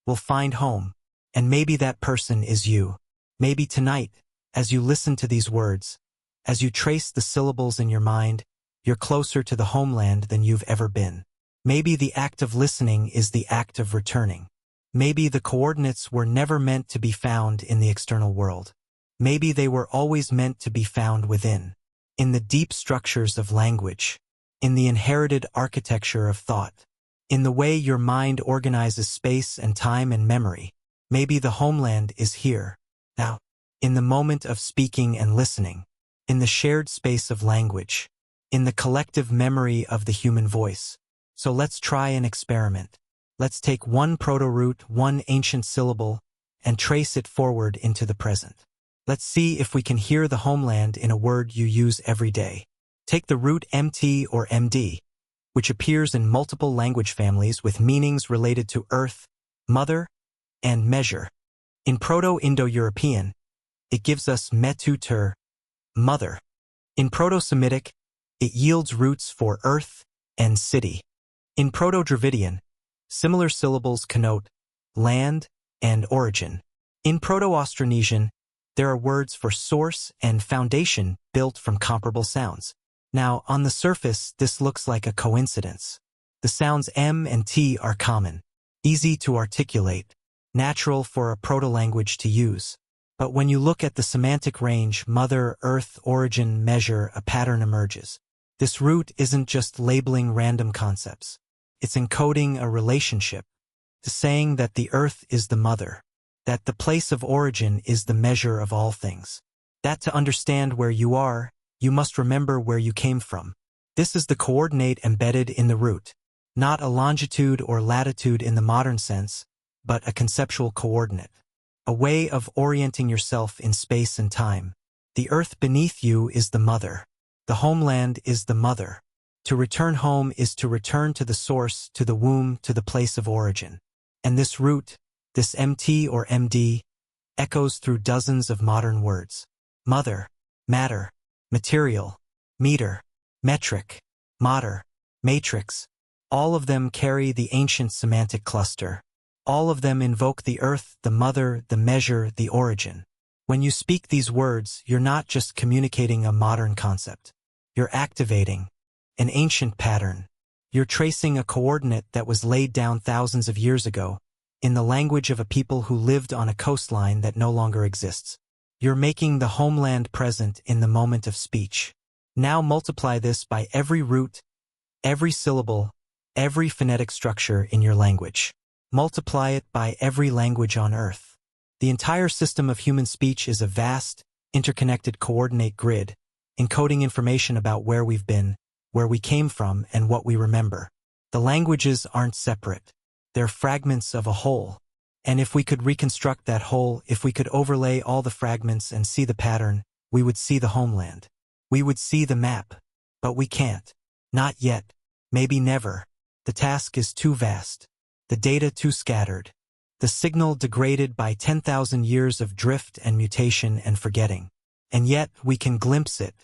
Will find home. And maybe that person is you. Maybe tonight, as you listen to these words, as you trace the syllables in your mind, you're closer to the homeland than you've ever been. Maybe the act of listening is the act of returning. Maybe the coordinates were never meant to be found in the external world. Maybe they were always meant to be found within, in the deep structures of language, in the inherited architecture of thought, in the way your mind organizes space and time and memory. Maybe the homeland is here, now, in the moment of speaking and listening, in the shared space of language, in the collective memory of the human voice. So let's try an experiment. Let's take one proto-root, one ancient syllable, and trace it forward into the present. Let's see if we can hear the homeland in a word you use every day. Take the root mt or md, which appears in multiple language families with meanings related to earth, mother, and measure. In Proto-Indo-European, it gives us metu-ter, mother. In Proto-Semitic, it yields roots for earth and city. In Proto-Dravidian, similar syllables connote land and origin. In Proto-Austronesian, there are words for source and foundation built from comparable sounds. Now, on the surface, this looks like a coincidence. The sounds M and T are common, easy to articulate, natural for a proto-language to use. But when you look at the semantic range, mother, earth, origin, measure, a pattern emerges. This root isn't just labeling random concepts. It's encoding a relationship, saying that the earth is the mother, that the place of origin is the measure of all things, that to understand where you are, you must remember where you came from. This is the coordinate embedded in the root, not a longitude or latitude in the modern sense, but a conceptual coordinate, a way of orienting yourself in space and time. The earth beneath you is the mother. The homeland is the mother. To return home is to return to the source, to the womb, to the place of origin. And this root, this MT or MD, echoes through dozens of modern words. Mother, matter, material, meter, metric, mater, matrix. All of them carry the ancient semantic cluster. All of them invoke the earth, the mother, the measure, the origin. When you speak these words, you're not just communicating a modern concept. You're activating an ancient pattern. You're tracing a coordinate that was laid down thousands of years ago, in the language of a people who lived on a coastline that no longer exists. You're making the homeland present in the moment of speech. Now multiply this by every root, every syllable, every phonetic structure in your language. Multiply it by every language on Earth. The entire system of human speech is a vast, interconnected coordinate grid, encoding information about where we've been, where we came from, and what we remember. The languages aren't separate. They're fragments of a whole. And if we could reconstruct that whole, if we could overlay all the fragments and see the pattern, we would see the homeland. We would see the map. But we can't. Not yet. Maybe never. The task is too vast. The data too scattered. The signal degraded by 10,000 years of drift and mutation and forgetting. And yet we can glimpse it.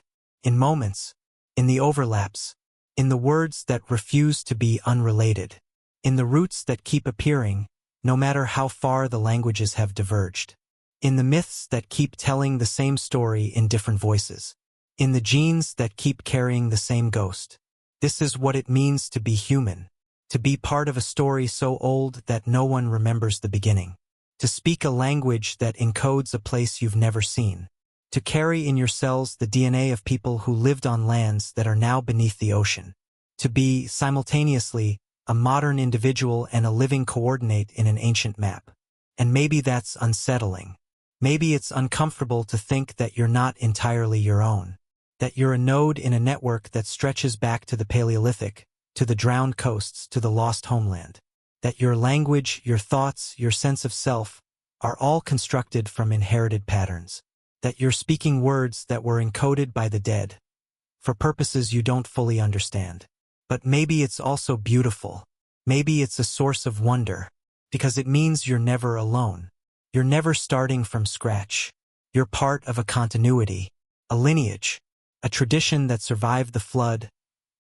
In moments. In the overlaps. In the words that refuse to be unrelated. In the roots that keep appearing, no matter how far the languages have diverged. In the myths that keep telling the same story in different voices. In the genes that keep carrying the same ghost. This is what it means to be human. To be part of a story so old that no one remembers the beginning. To speak a language that encodes a place you've never seen. To carry in your cells the DNA of people who lived on lands that are now beneath the ocean. To be, simultaneously, a modern individual and a living coordinate in an ancient map. And maybe that's unsettling. Maybe it's uncomfortable to think that you're not entirely your own. That you're a node in a network that stretches back to the Paleolithic, to the drowned coasts, to the lost homeland. That your language, your thoughts, your sense of self are all constructed from inherited patterns. That you're speaking words that were encoded by the dead, for purposes you don't fully understand. But maybe it's also beautiful. Maybe it's a source of wonder, because it means you're never alone. You're never starting from scratch. You're part of a continuity, a lineage, a tradition that survived the flood,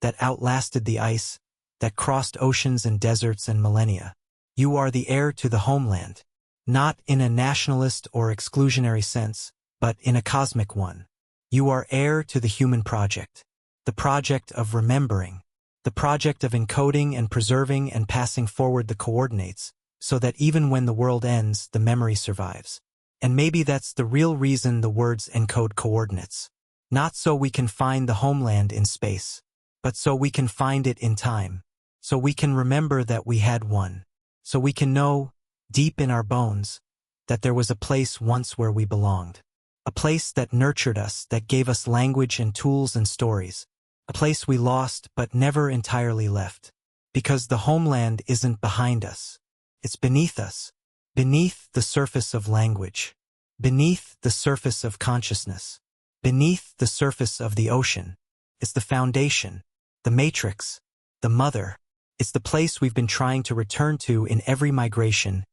that outlasted the ice, that crossed oceans and deserts and millennia. You are the heir to the homeland, not in a nationalist or exclusionary sense, but in a cosmic one. You are heir to the human project, the project of remembering, the project of encoding and preserving and passing forward the coordinates, so that even when the world ends, the memory survives. And maybe that's the real reason the words encode coordinates. Not so we can find the homeland in space, but so we can find it in time. So we can remember that we had one. So we can know, deep in our bones, that there was a place once where we belonged. A place that nurtured us, that gave us language and tools and stories. A place we lost but never entirely left. Because the homeland isn't behind us. It's beneath us. Beneath the surface of language, beneath the surface of consciousness, beneath the surface of the ocean, is the foundation, the matrix, the mother. It's the place we've been trying to return to in every migration,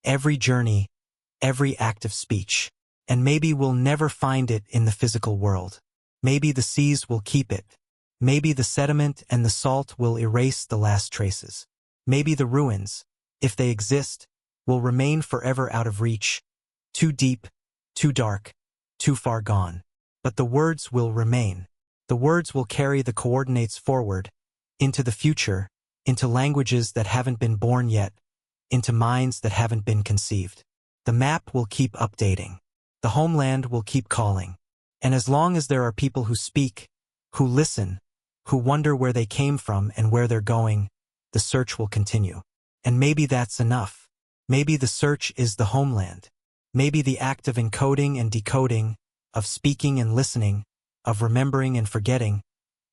every journey, every act of speech. And maybe we'll never find it in the physical world. Maybe the seas will keep it. Maybe the sediment and the salt will erase the last traces. Maybe the ruins, if they exist, will remain forever out of reach, too deep, too dark, too far gone. But the words will remain. The words will carry the coordinates forward, into the future, into languages that haven't been born yet, into minds that haven't been conceived. The map will keep updating. The homeland will keep calling. And as long as there are people who speak, who listen, who wonder where they came from and where they're going, the search will continue. And maybe that's enough. Maybe the search is the homeland. Maybe the act of encoding and decoding, of speaking and listening, of remembering and forgetting,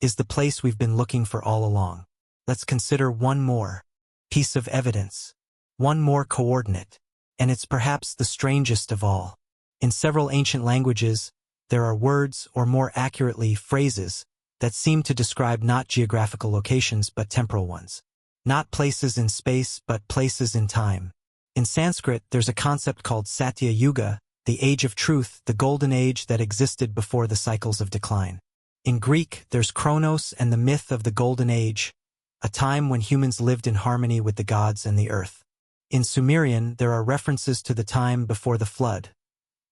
is the place we've been looking for all along. Let's consider one more piece of evidence, one more coordinate, and it's perhaps the strangest of all. In several ancient languages, there are words, or more accurately, phrases, that seem to describe not geographical locations but temporal ones. Not places in space but places in time. In Sanskrit, there's a concept called Satya Yuga, the age of truth, the golden age that existed before the cycles of decline. In Greek, there's Chronos and the myth of the golden age, a time when humans lived in harmony with the gods and the earth. In Sumerian, there are references to the time before the flood,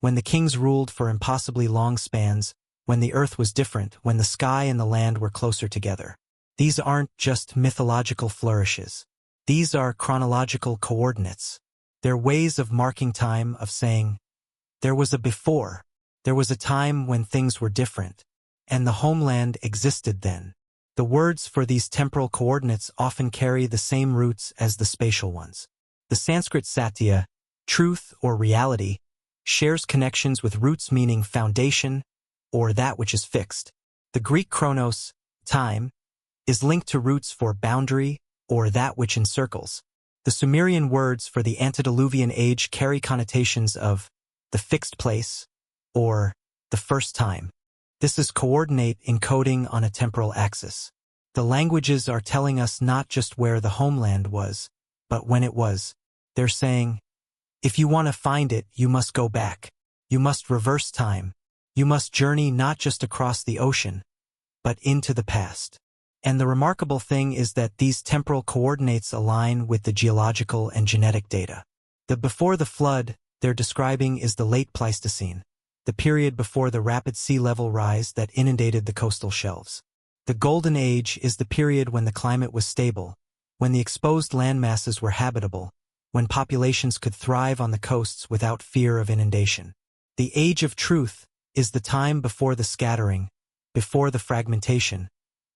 when the kings ruled for impossibly long spans, when the earth was different, when the sky and the land were closer together. These aren't just mythological flourishes. These are chronological coordinates. They're ways of marking time, of saying, there was a before, there was a time when things were different, and the homeland existed then. The words for these temporal coordinates often carry the same roots as the spatial ones. The Sanskrit satya, truth or reality, shares connections with roots meaning foundation, or that which is fixed. The Greek chronos, time, is linked to roots for boundary, or that which encircles. The Sumerian words for the antediluvian age carry connotations of the fixed place, or the first time. This is coordinate encoding on a temporal axis. The languages are telling us not just where the homeland was, but when it was. They're saying, if you want to find it, you must go back. You must reverse time. You must journey not just across the ocean, but into the past. And the remarkable thing is that these temporal coordinates align with the geological and genetic data. The before the flood they're describing is the late Pleistocene, the period before the rapid sea level rise that inundated the coastal shelves. The Golden Age is the period when the climate was stable, when the exposed land masses were habitable, when populations could thrive on the coasts without fear of inundation. The Age of Truth is the time before the scattering, before the fragmentation,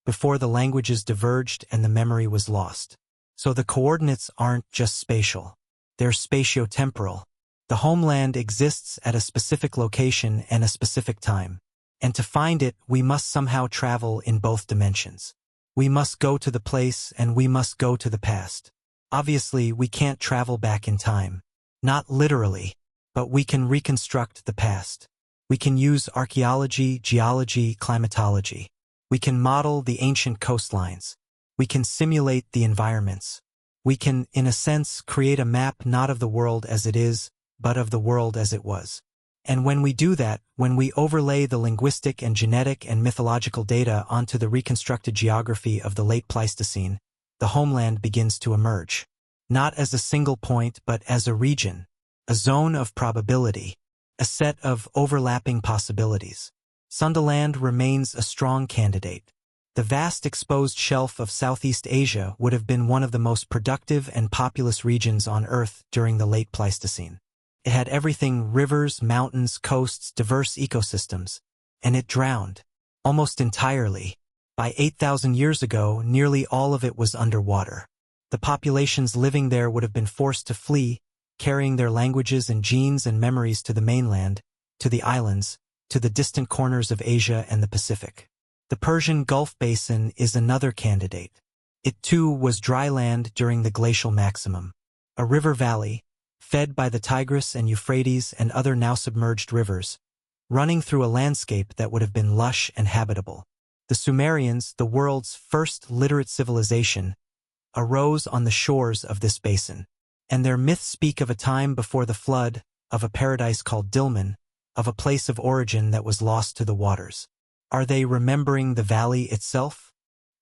before the languages diverged and the memory was lost. So the coordinates aren't just spatial. They're spatio-temporal. The homeland exists at a specific location and a specific time. And to find it, we must somehow travel in both dimensions. We must go to the place and we must go to the past. Obviously, we can't travel back in time. Not literally, but we can reconstruct the past. We can use archaeology, geology, climatology. We can model the ancient coastlines. We can simulate the environments. We can, in a sense, create a map not of the world as it is, but of the world as it was. And when we do that, when we overlay the linguistic and genetic and mythological data onto the reconstructed geography of the late Pleistocene, the homeland begins to emerge. Not as a single point, but as a region, a zone of probability, a set of overlapping possibilities. Sundaland remains a strong candidate. The vast exposed shelf of Southeast Asia would have been one of the most productive and populous regions on Earth during the late Pleistocene. It had everything: rivers, mountains, coasts, diverse ecosystems. And it drowned. Almost entirely. By 8,000 years ago, nearly all of it was underwater. The populations living there would have been forced to flee, carrying their languages and genes and memories to the mainland, to the islands, to the distant corners of Asia and the Pacific. The Persian Gulf Basin is another candidate. It too was dry land during the glacial maximum. A river valley, fed by the Tigris and Euphrates and other now-submerged rivers, running through a landscape that would have been lush and habitable. The Sumerians, the world's first literate civilization, arose on the shores of this basin, and their myths speak of a time before the flood, of a paradise called Dilmun, of a place of origin that was lost to the waters. Are they remembering the valley itself?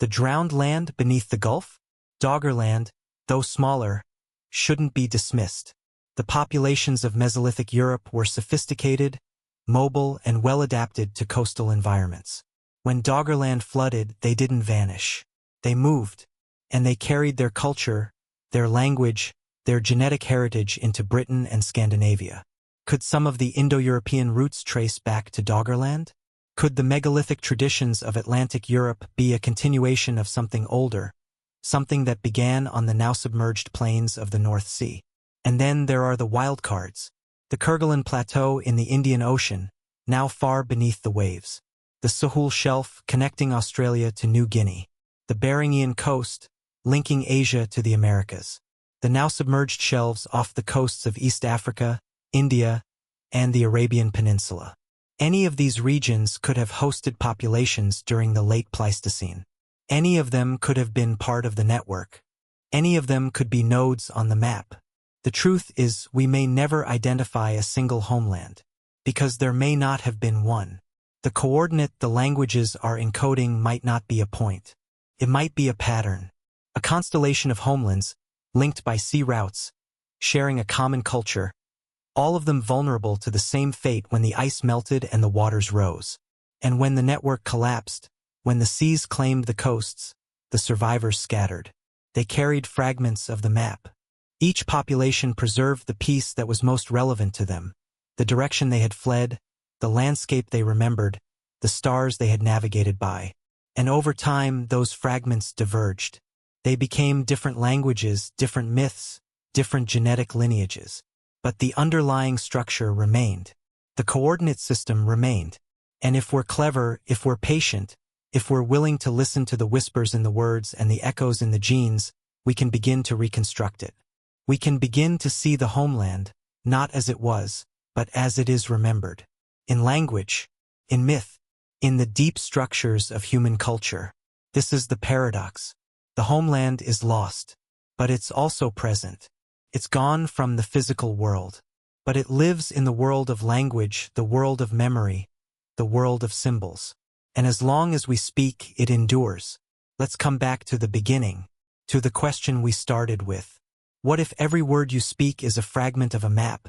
The drowned land beneath the gulf? Doggerland, though smaller, shouldn't be dismissed. The populations of Mesolithic Europe were sophisticated, mobile, and well-adapted to coastal environments. When Doggerland flooded, they didn't vanish. They moved, and they carried their culture, their language, their genetic heritage into Britain and Scandinavia. Could some of the Indo-European roots trace back to Doggerland? Could the megalithic traditions of Atlantic Europe be a continuation of something older, something that began on the now-submerged plains of the North Sea? And then there are the wildcards. The Kerguelen Plateau in the Indian Ocean, now far beneath the waves. The Sahul Shelf connecting Australia to New Guinea. The Beringian Coast, linking Asia to the Americas. The now-submerged shelves off the coasts of East Africa, India, and the Arabian Peninsula. Any of these regions could have hosted populations during the late Pleistocene. Any of them could have been part of the network. Any of them could be nodes on the map. The truth is, we may never identify a single homeland, because there may not have been one. The coordinate the languages are encoding might not be a point. It might be a pattern, a constellation of homelands, linked by sea routes, sharing a common culture, all of them vulnerable to the same fate when the ice melted and the waters rose. And when the network collapsed, when the seas claimed the coasts, the survivors scattered. They carried fragments of the map. Each population preserved the piece that was most relevant to them, the direction they had fled, the landscape they remembered, the stars they had navigated by. And over time, those fragments diverged. They became different languages, different myths, different genetic lineages. But the underlying structure remained. The coordinate system remained. And if we're clever, if we're patient, if we're willing to listen to the whispers in the words and the echoes in the genes, we can begin to reconstruct it. We can begin to see the homeland, not as it was, but as it is remembered. In language, in myth, in the deep structures of human culture. This is the paradox. The homeland is lost, but it's also present. It's gone from the physical world, but it lives in the world of language, the world of memory, the world of symbols. And as long as we speak, it endures. Let's come back to the beginning, to the question we started with. What if every word you speak is a fragment of a map,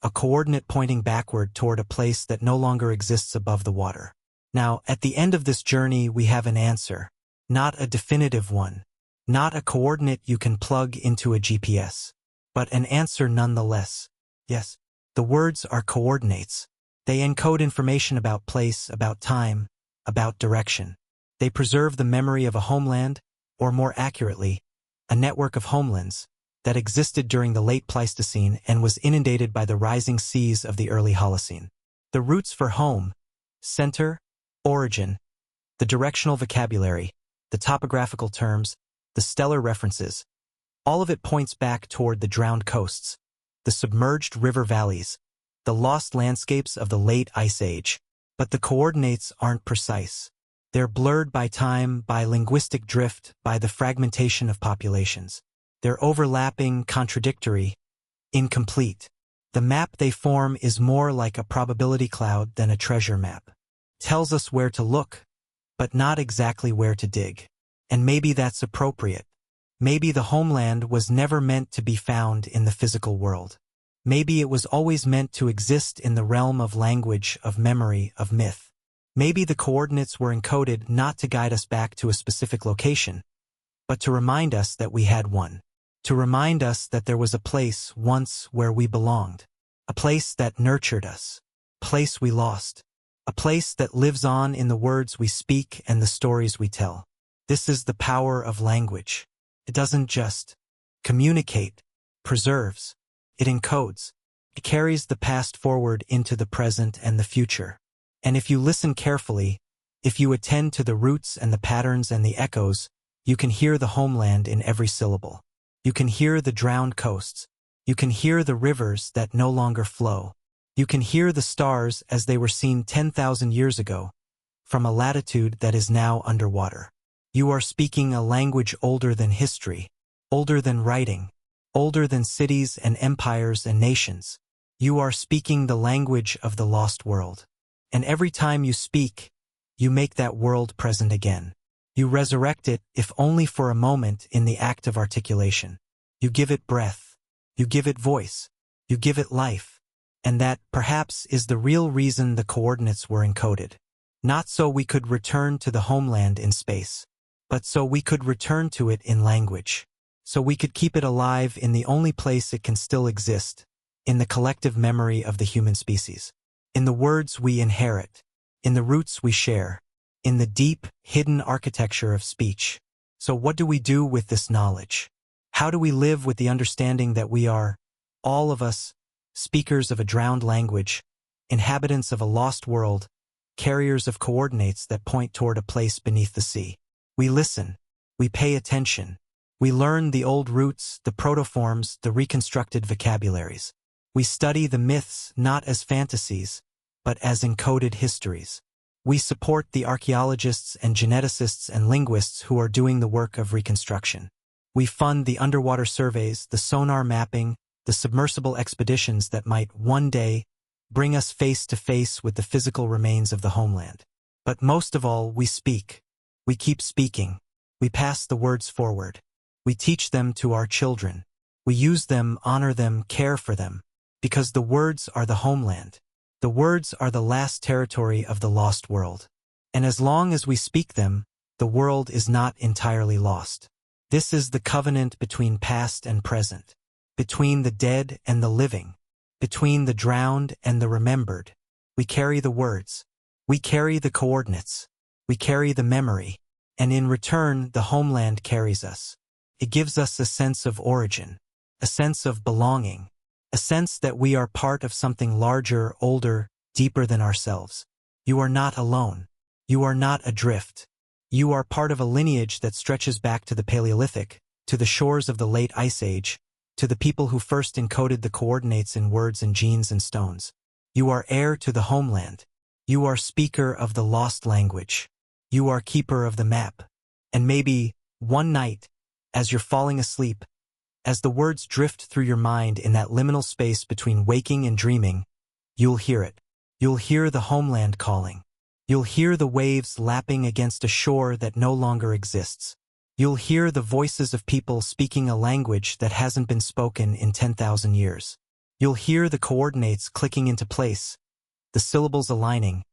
a coordinate pointing backward toward a place that no longer exists above the water? Now, at the end of this journey, we have an answer, not a definitive one, not a coordinate you can plug into a GPS. But an answer nonetheless. Yes, the words are coordinates. They encode information about place, about time, about direction. They preserve the memory of a homeland, or more accurately, a network of homelands, that existed during the late Pleistocene and was inundated by the rising seas of the early Holocene. The roots for home, center, origin, the directional vocabulary, the topographical terms, the stellar references, all of it points back toward the drowned coasts, the submerged river valleys, the lost landscapes of the late Ice Age. But the coordinates aren't precise. They're blurred by time, by linguistic drift, by the fragmentation of populations. They're overlapping, contradictory, incomplete. The map they form is more like a probability cloud than a treasure map. Tells us where to look, but not exactly where to dig. And maybe that's appropriate. Maybe the homeland was never meant to be found in the physical world. Maybe it was always meant to exist in the realm of language, of memory, of myth. Maybe the coordinates were encoded not to guide us back to a specific location, but to remind us that we had one. To remind us that there was a place once where we belonged. A place that nurtured us. A place we lost. A place that lives on in the words we speak and the stories we tell. This is the power of language. It doesn't just communicate, preserves. It encodes. It carries the past forward into the present and the future. And if you listen carefully, if you attend to the roots and the patterns and the echoes, you can hear the homeland in every syllable. You can hear the drowned coasts, You can hear the rivers that no longer flow. You can hear the stars as they were seen 10,000 years ago, from a latitude that is now underwater. You are speaking a language older than history, older than writing, older than cities and empires and nations. You are speaking the language of the lost world. And every time you speak, you make that world present again. You resurrect it, if only for a moment, in the act of articulation. You give it breath. You give it voice. You give it life. And that, perhaps, is the real reason the coordinates were encoded. Not so we could return to the homeland in space, but so we could return to it in language. So we could keep it alive in the only place it can still exist, in the collective memory of the human species. In the words we inherit, in the roots we share, in the deep, hidden architecture of speech. So what do we do with this knowledge? How do we live with the understanding that we are, all of us, speakers of a drowned language, inhabitants of a lost world, carriers of coordinates that point toward a place beneath the sea? We listen, we pay attention, we learn the old roots, the protoforms, the reconstructed vocabularies. We study the myths not as fantasies, but as encoded histories. We support the archaeologists and geneticists and linguists who are doing the work of reconstruction. We fund the underwater surveys, the sonar mapping, the submersible expeditions that might one day bring us face to face with the physical remains of the homeland. But most of all, we speak. We keep speaking. We pass the words forward. We teach them to our children. We use them, honor them, care for them. Because the words are the homeland. The words are the last territory of the lost world. And as long as we speak them, the world is not entirely lost. This is the covenant between past and present, between the dead and the living, between the drowned and the remembered. We carry the words. We carry the coordinates. We carry the memory. And in return, the homeland carries us. It gives us a sense of origin, a sense of belonging, a sense that we are part of something larger, older, deeper than ourselves. You are not alone. You are not adrift. You are part of a lineage that stretches back to the Paleolithic, to the shores of the late Ice Age, to the people who first encoded the coordinates in words and genes and stones. You are heir to the homeland. You are speaker of the lost language. You are keeper of the map. And maybe, one night, as you're falling asleep, as the words drift through your mind in that liminal space between waking and dreaming, you'll hear it. You'll hear the homeland calling. You'll hear the waves lapping against a shore that no longer exists. You'll hear the voices of people speaking a language that hasn't been spoken in 10,000 years. You'll hear the coordinates clicking into place, the syllables aligning,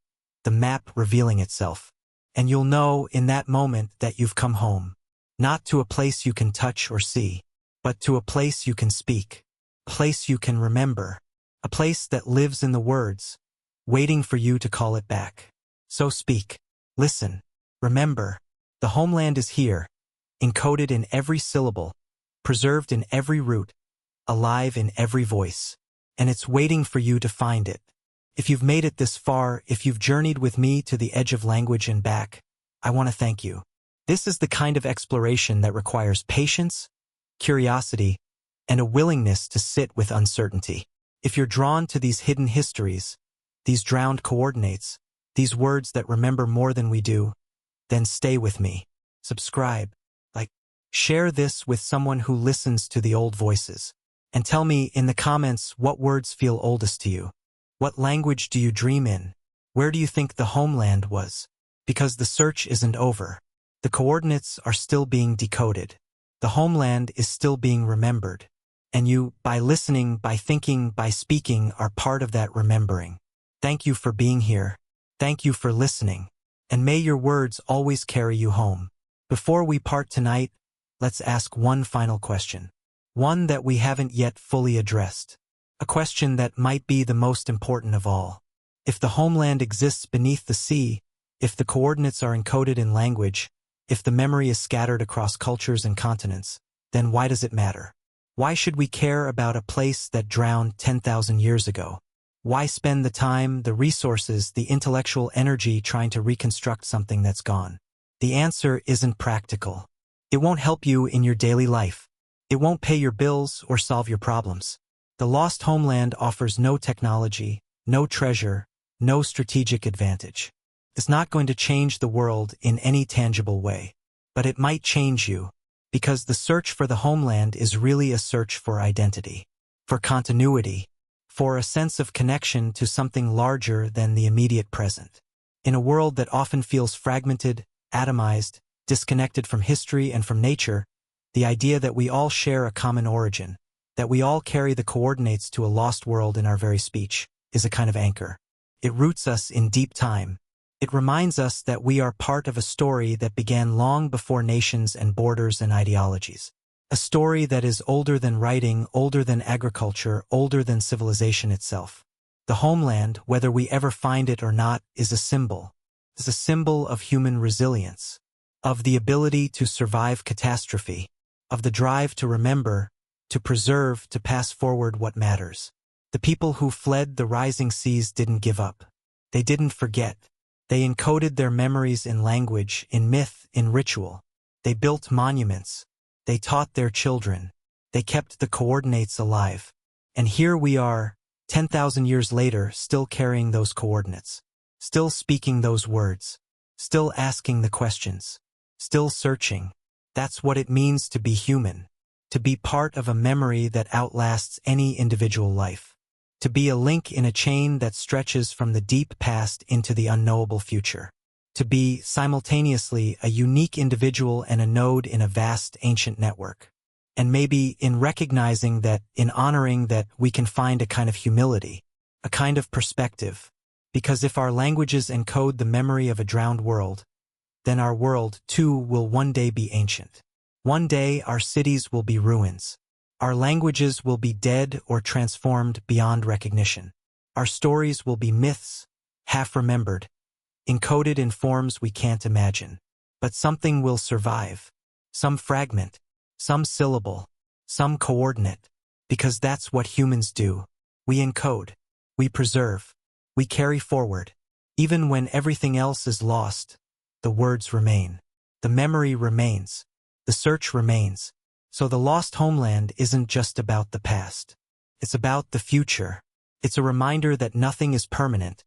the map revealing itself. And you'll know in that moment that you've come home, not to a place you can touch or see, but to a place you can speak, a place you can remember, a place that lives in the words, waiting for you to call it back. So speak, listen, remember, the homeland is here, encoded in every syllable, preserved in every root, alive in every voice, and it's waiting for you to find it. If you've made it this far, if you've journeyed with me to the edge of language and back, I want to thank you. This is the kind of exploration that requires patience, curiosity, and a willingness to sit with uncertainty. If you're drawn to these hidden histories, these drowned coordinates, these words that remember more than we do, then stay with me. Subscribe, like, share this with someone who listens to the old voices. And tell me in the comments what words feel oldest to you. What language do you dream in? Where do you think the homeland was? Because the search isn't over. The coordinates are still being decoded. The homeland is still being remembered. And you, by listening, by thinking, by speaking, are part of that remembering. Thank you for being here. Thank you for listening. And may your words always carry you home. Before we part tonight, let's ask one final question. One that we haven't yet fully addressed. A question that might be the most important of all. If the homeland exists beneath the sea, if the coordinates are encoded in language, if the memory is scattered across cultures and continents, then why does it matter? Why should we care about a place that drowned 10,000 years ago? Why spend the time, the resources, the intellectual energy trying to reconstruct something that's gone? The answer isn't practical. It won't help you in your daily life. It won't pay your bills or solve your problems. The lost homeland offers no technology, no treasure, no strategic advantage. It's not going to change the world in any tangible way. But it might change you, because the search for the homeland is really a search for identity, for continuity, for a sense of connection to something larger than the immediate present. In a world that often feels fragmented, atomized, disconnected from history and from nature, the idea that we all share a common origin, that we all carry the coordinates to a lost world in our very speech, is a kind of anchor. It roots us in deep time. It reminds us that we are part of a story that began long before nations and borders and ideologies. A story that is older than writing, older than agriculture, older than civilization itself. The homeland, whether we ever find it or not, is a symbol. It's a symbol of human resilience, of the ability to survive catastrophe, of the drive to remember, to preserve, to pass forward what matters. The people who fled the rising seas didn't give up. They didn't forget. They encoded their memories in language, in myth, in ritual. They built monuments. They taught their children. They kept the coordinates alive. And here we are, 10,000 years later, still carrying those coordinates, still speaking those words, still asking the questions, still searching. That's what it means to be human, to be part of a memory that outlasts any individual life, to be a link in a chain that stretches from the deep past into the unknowable future, to be simultaneously a unique individual and a node in a vast ancient network. And maybe in recognizing that, in honoring that, we can find a kind of humility, a kind of perspective, because if our languages encode the memory of a drowned world, then our world, too, will one day be ancient. One day our cities will be ruins. Our languages will be dead or transformed beyond recognition. Our stories will be myths, half-remembered, encoded in forms we can't imagine. But something will survive, some fragment, some syllable, some coordinate, because that's what humans do. We encode, we preserve, we carry forward. Even when everything else is lost, the words remain, the memory remains, the search remains. So the lost homeland isn't just about the past. It's about the future. It's a reminder that nothing is permanent,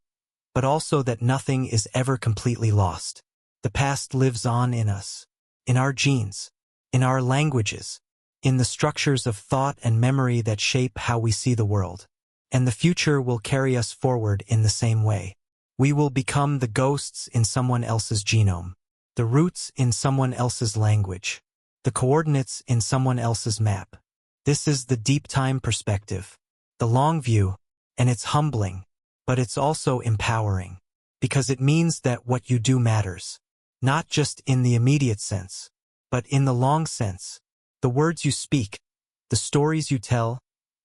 but also that nothing is ever completely lost. The past lives on in us, in our genes, in our languages, in the structures of thought and memory that shape how we see the world. And the future will carry us forward in the same way. We will become the ghosts in someone else's genome, the roots in someone else's language, the coordinates in someone else's map. This is the deep time perspective, the long view, and it's humbling, but it's also empowering, because it means that what you do matters, not just in the immediate sense, but in the long sense. The words you speak, the stories you tell,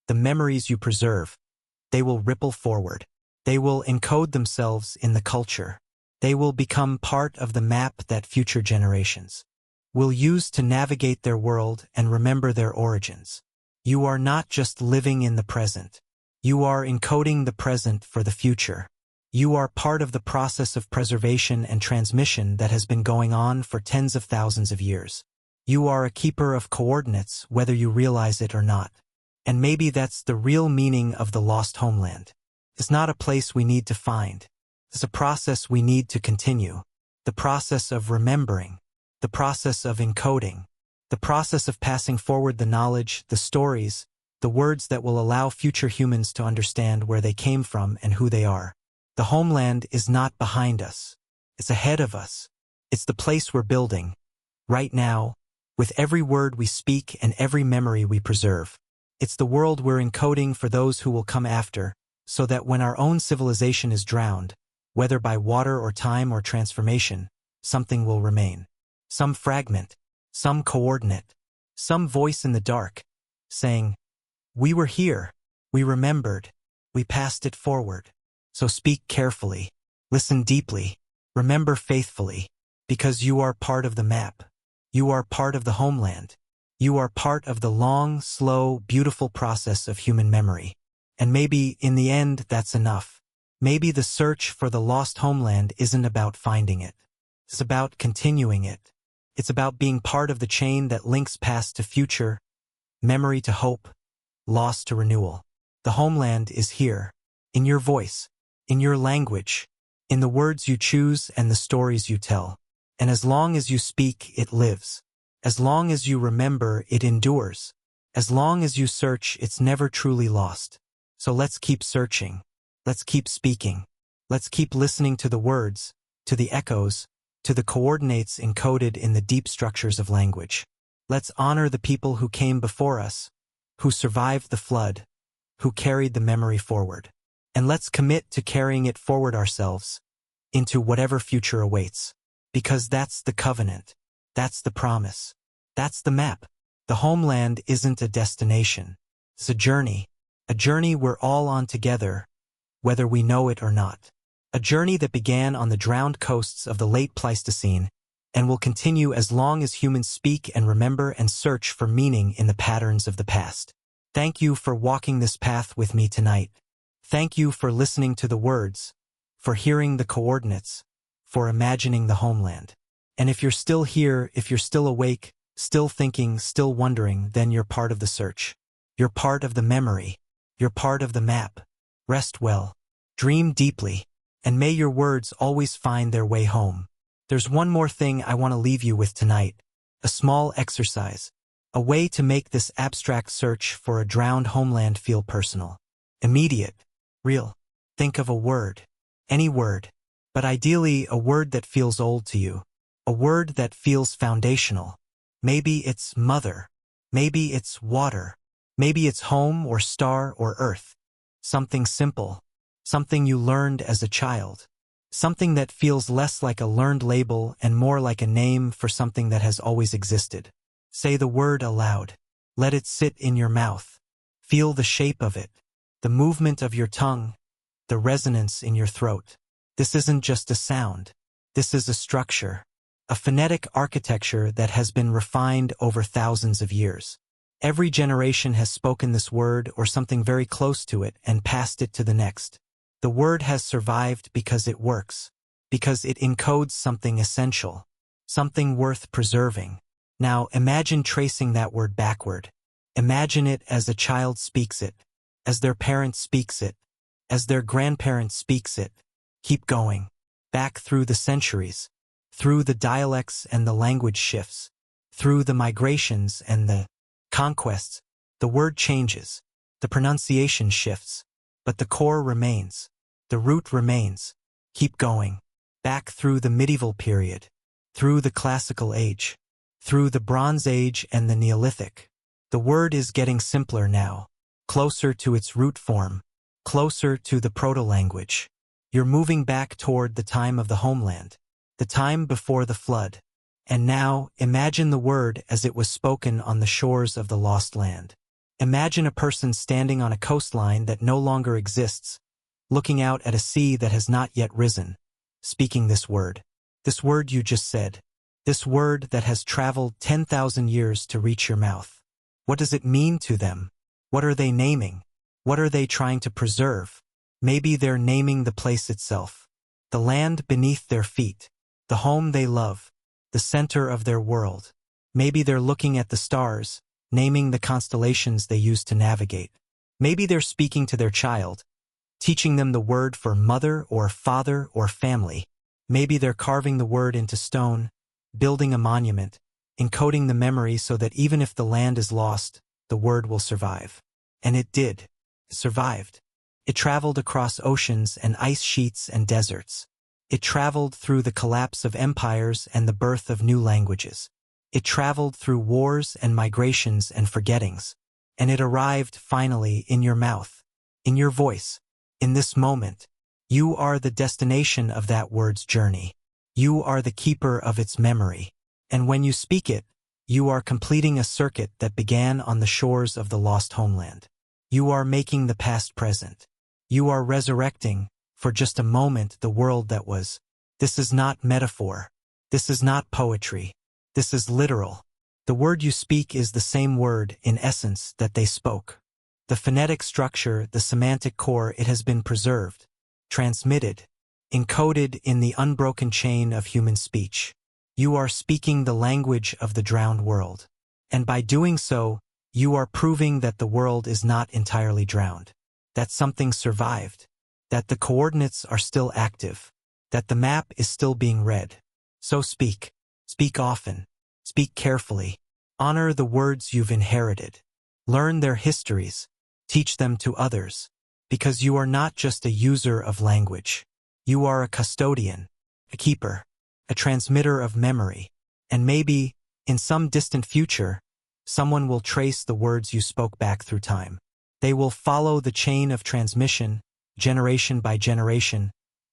the memories you preserve, they will ripple forward. They will encode themselves in the culture. They will become part of the map that future generations will use to navigate their world and remember their origins. You are not just living in the present. You are encoding the present for the future. You are part of the process of preservation and transmission that has been going on for tens of thousands of years. You are a keeper of coordinates, whether you realize it or not. And maybe that's the real meaning of the lost homeland. It's not a place we need to find. It's a process we need to continue. The process of remembering, the process of encoding, the process of passing forward the knowledge, the stories, the words that will allow future humans to understand where they came from and who they are. The homeland is not behind us. It's ahead of us. It's the place we're building, right now, with every word we speak and every memory we preserve. It's the world we're encoding for those who will come after, so that when our own civilization is drowned, whether by water or time or transformation, something will remain. Some fragment, some coordinate, some voice in the dark, saying, "We were here, we remembered, we passed it forward." So speak carefully, listen deeply, remember faithfully, because you are part of the map. You are part of the homeland. You are part of the long, slow, beautiful process of human memory. And maybe, in the end, that's enough. Maybe the search for the lost homeland isn't about finding it. It's about continuing it. It's about being part of the chain that links past to future, memory to hope, loss to renewal. The homeland is here, in your voice, in your language, in the words you choose and the stories you tell. And as long as you speak, it lives. As long as you remember, it endures. As long as you search, it's never truly lost. So let's keep searching. Let's keep speaking. Let's keep listening to the words, to the echoes, to the coordinates encoded in the deep structures of language. Let's honor the people who came before us, who survived the flood, who carried the memory forward. And let's commit to carrying it forward ourselves, into whatever future awaits. Because that's the covenant. That's the promise. That's the map. The homeland isn't a destination. It's a journey we're all on together, whether we know it or not. A journey that began on the drowned coasts of the late Pleistocene and will continue as long as humans speak and remember and search for meaning in the patterns of the past. Thank you for walking this path with me tonight. Thank you for listening to the words, for hearing the coordinates, for imagining the homeland. And if you're still here, if you're still awake, still thinking, still wondering, then you're part of the search. You're part of the memory. You're part of the map. Rest well. Dream deeply. And may your words always find their way home. There's one more thing I want to leave you with tonight. A small exercise. A way to make this abstract search for a drowned homeland feel personal. Immediate. Real. Think of a word. Any word. But ideally a word that feels old to you. A word that feels foundational. Maybe it's mother. Maybe it's water. Maybe it's home or star or earth. Something simple. Something you learned as a child. Something that feels less like a learned label and more like a name for something that has always existed. Say the word aloud. Let it sit in your mouth. Feel the shape of it. The movement of your tongue. The resonance in your throat. This isn't just a sound. This is a structure. A phonetic architecture that has been refined over thousands of years. Every generation has spoken this word or something very close to it and passed it to the next. The word has survived because it works, because it encodes something essential, something worth preserving. Now imagine tracing that word backward. Imagine it as a child speaks it, as their parent speaks it, as their grandparent speaks it. Keep going, back through the centuries, through the dialects and the language shifts, through the migrations and the conquests. The word changes, the pronunciation shifts, but the core remains, the root remains. Keep going, back through the medieval period, through the classical age, through the Bronze Age and the Neolithic. The word is getting simpler now, closer to its root form, closer to the proto-language. You're moving back toward the time of the homeland, the time before the flood. And now, imagine the word as it was spoken on the shores of the lost land. Imagine a person standing on a coastline that no longer exists, looking out at a sea that has not yet risen, speaking this word you just said, this word that has traveled 10,000 years to reach your mouth. What does it mean to them? What are they naming? What are they trying to preserve? Maybe they're naming the place itself, the land beneath their feet, the home they love, the center of their world. Maybe they're looking at the stars, naming the constellations they use to navigate. Maybe they're speaking to their child, teaching them the word for mother or father or family. Maybe they're carving the word into stone, building a monument, encoding the memory so that even if the land is lost, the word will survive. And it did. It survived. It traveled across oceans and ice sheets and deserts. It traveled through the collapse of empires and the birth of new languages. It traveled through wars and migrations and forgettings. And it arrived finally in your mouth, in your voice, in this moment. You are the destination of that word's journey. You are the keeper of its memory. And when you speak it, you are completing a circuit that began on the shores of the lost homeland. You are making the past present. You are resurrecting, for just a moment, the world that was. This is not metaphor. This is not poetry. This is literal. The word you speak is the same word, in essence, that they spoke. The phonetic structure, the semantic core, it has been preserved, transmitted, encoded in the unbroken chain of human speech. You are speaking the language of the drowned world. And by doing so, you are proving that the world is not entirely drowned, that something survived, that the coordinates are still active, that the map is still being read. So speak. Speak often. Speak carefully. Honor the words you've inherited. Learn their histories. Teach them to others. Because you are not just a user of language. You are a custodian, a keeper, a transmitter of memory. And maybe, in some distant future, someone will trace the words you spoke back through time. They will follow the chain of transmission, generation by generation,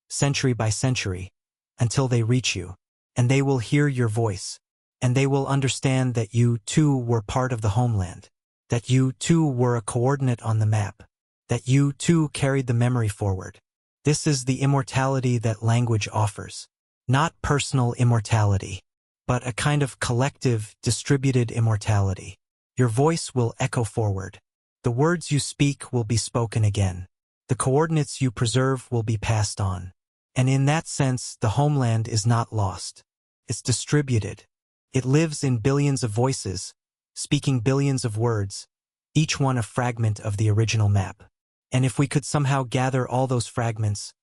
century by century, until they reach you. And they will hear your voice. And they will understand that you, too, were part of the homeland. That you, too, were a coordinate on the map. That you, too, carried the memory forward. This is the immortality that language offers. Not personal immortality, but a kind of collective, distributed immortality. Your voice will echo forward. The words you speak will be spoken again. The coordinates you preserve will be passed on. And in that sense, the homeland is not lost. It's distributed. It lives in billions of voices, speaking billions of words, each one a fragment of the original map. And if we could somehow gather all those fragments,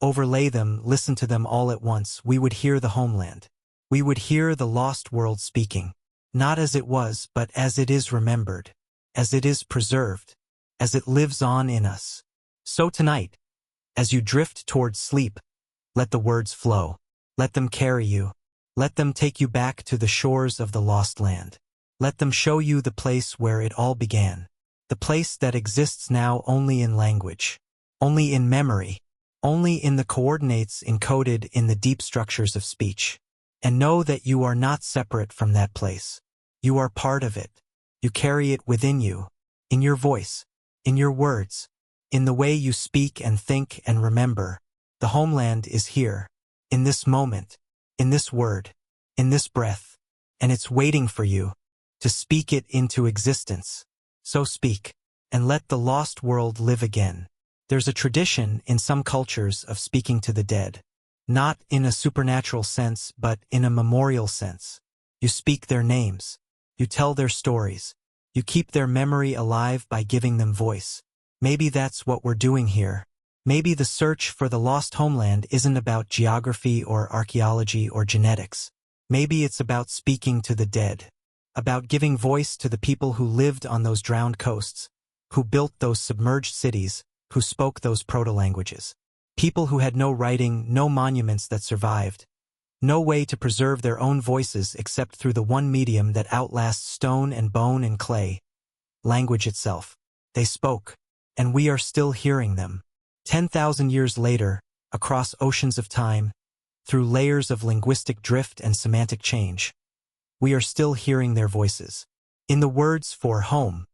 overlay them, listen to them all at once, we would hear the homeland. We would hear the lost world speaking, not as it was, but as it is remembered, as it is preserved, as it lives on in us. So tonight, as you drift towards sleep, let the words flow. Let them carry you. Let them take you back to the shores of the lost land. Let them show you the place where it all began. The place that exists now only in language, only in memory, only in the coordinates encoded in the deep structures of speech. And know that you are not separate from that place. You are part of it. You carry it within you, in your voice, in your words, in the way you speak and think and remember. The homeland is here, in this moment, in this word, in this breath, and it's waiting for you to speak it into existence. So speak, and let the lost world live again. There's a tradition in some cultures of speaking to the dead, not in a supernatural sense, but in a memorial sense. You speak their names, you tell their stories, you keep their memory alive by giving them voice. Maybe that's what we're doing here. Maybe the search for the lost homeland isn't about geography or archaeology or genetics. Maybe it's about speaking to the dead, about giving voice to the people who lived on those drowned coasts, who built those submerged cities, who spoke those proto-languages. People who had no writing, no monuments that survived, no way to preserve their own voices except through the one medium that outlasts stone and bone and clay, language itself. They spoke, and we are still hearing them. 10,000 years later, across oceans of time, through layers of linguistic drift and semantic change, we are still hearing their voices. In the words for home,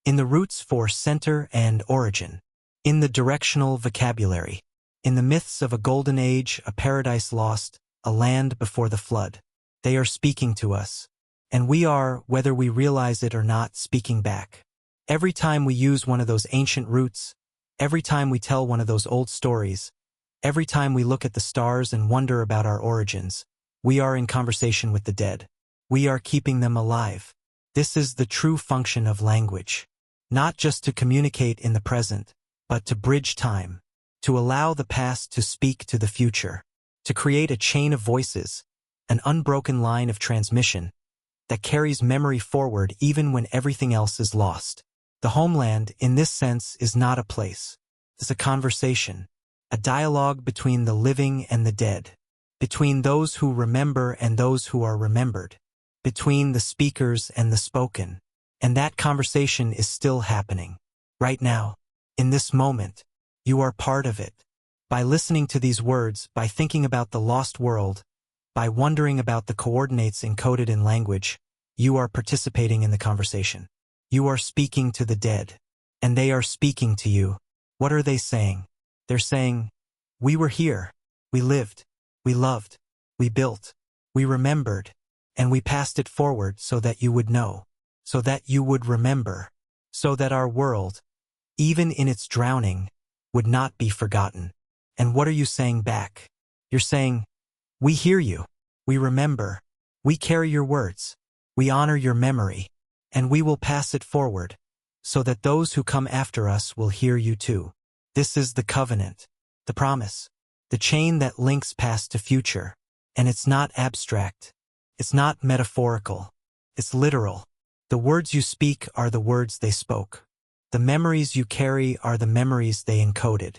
in the roots for center and origin, in the directional vocabulary, in the myths of a golden age, a paradise lost, a land before the flood. They are speaking to us. And we are, whether we realize it or not, speaking back. Every time we use one of those ancient roots, every time we tell one of those old stories, every time we look at the stars and wonder about our origins, we are in conversation with the dead. We are keeping them alive. This is the true function of language. Not just to communicate in the present, but to bridge time, to allow the past to speak to the future, to create a chain of voices, an unbroken line of transmission that carries memory forward even when everything else is lost. The homeland, in this sense, is not a place. It's a conversation, a dialogue between the living and the dead, between those who remember and those who are remembered, between the speakers and the spoken. And that conversation is still happening. Right now, in this moment, you are part of it. By listening to these words, by thinking about the lost world, by wondering about the coordinates encoded in language, you are participating in the conversation. You are speaking to the dead, and they are speaking to you. What are they saying? They're saying, we were here, we lived, we loved, we built, we remembered, and we passed it forward so that you would know, so that you would remember, so that our world, even in its drowning, would not be forgotten. And what are you saying back? You're saying, we hear you, we remember, we carry your words, we honor your memory, and we will pass it forward, so that those who come after us will hear you too. This is the covenant, the promise, the chain that links past to future. And it's not abstract. It's not metaphorical. It's literal. The words you speak are the words they spoke. The memories you carry are the memories they encoded.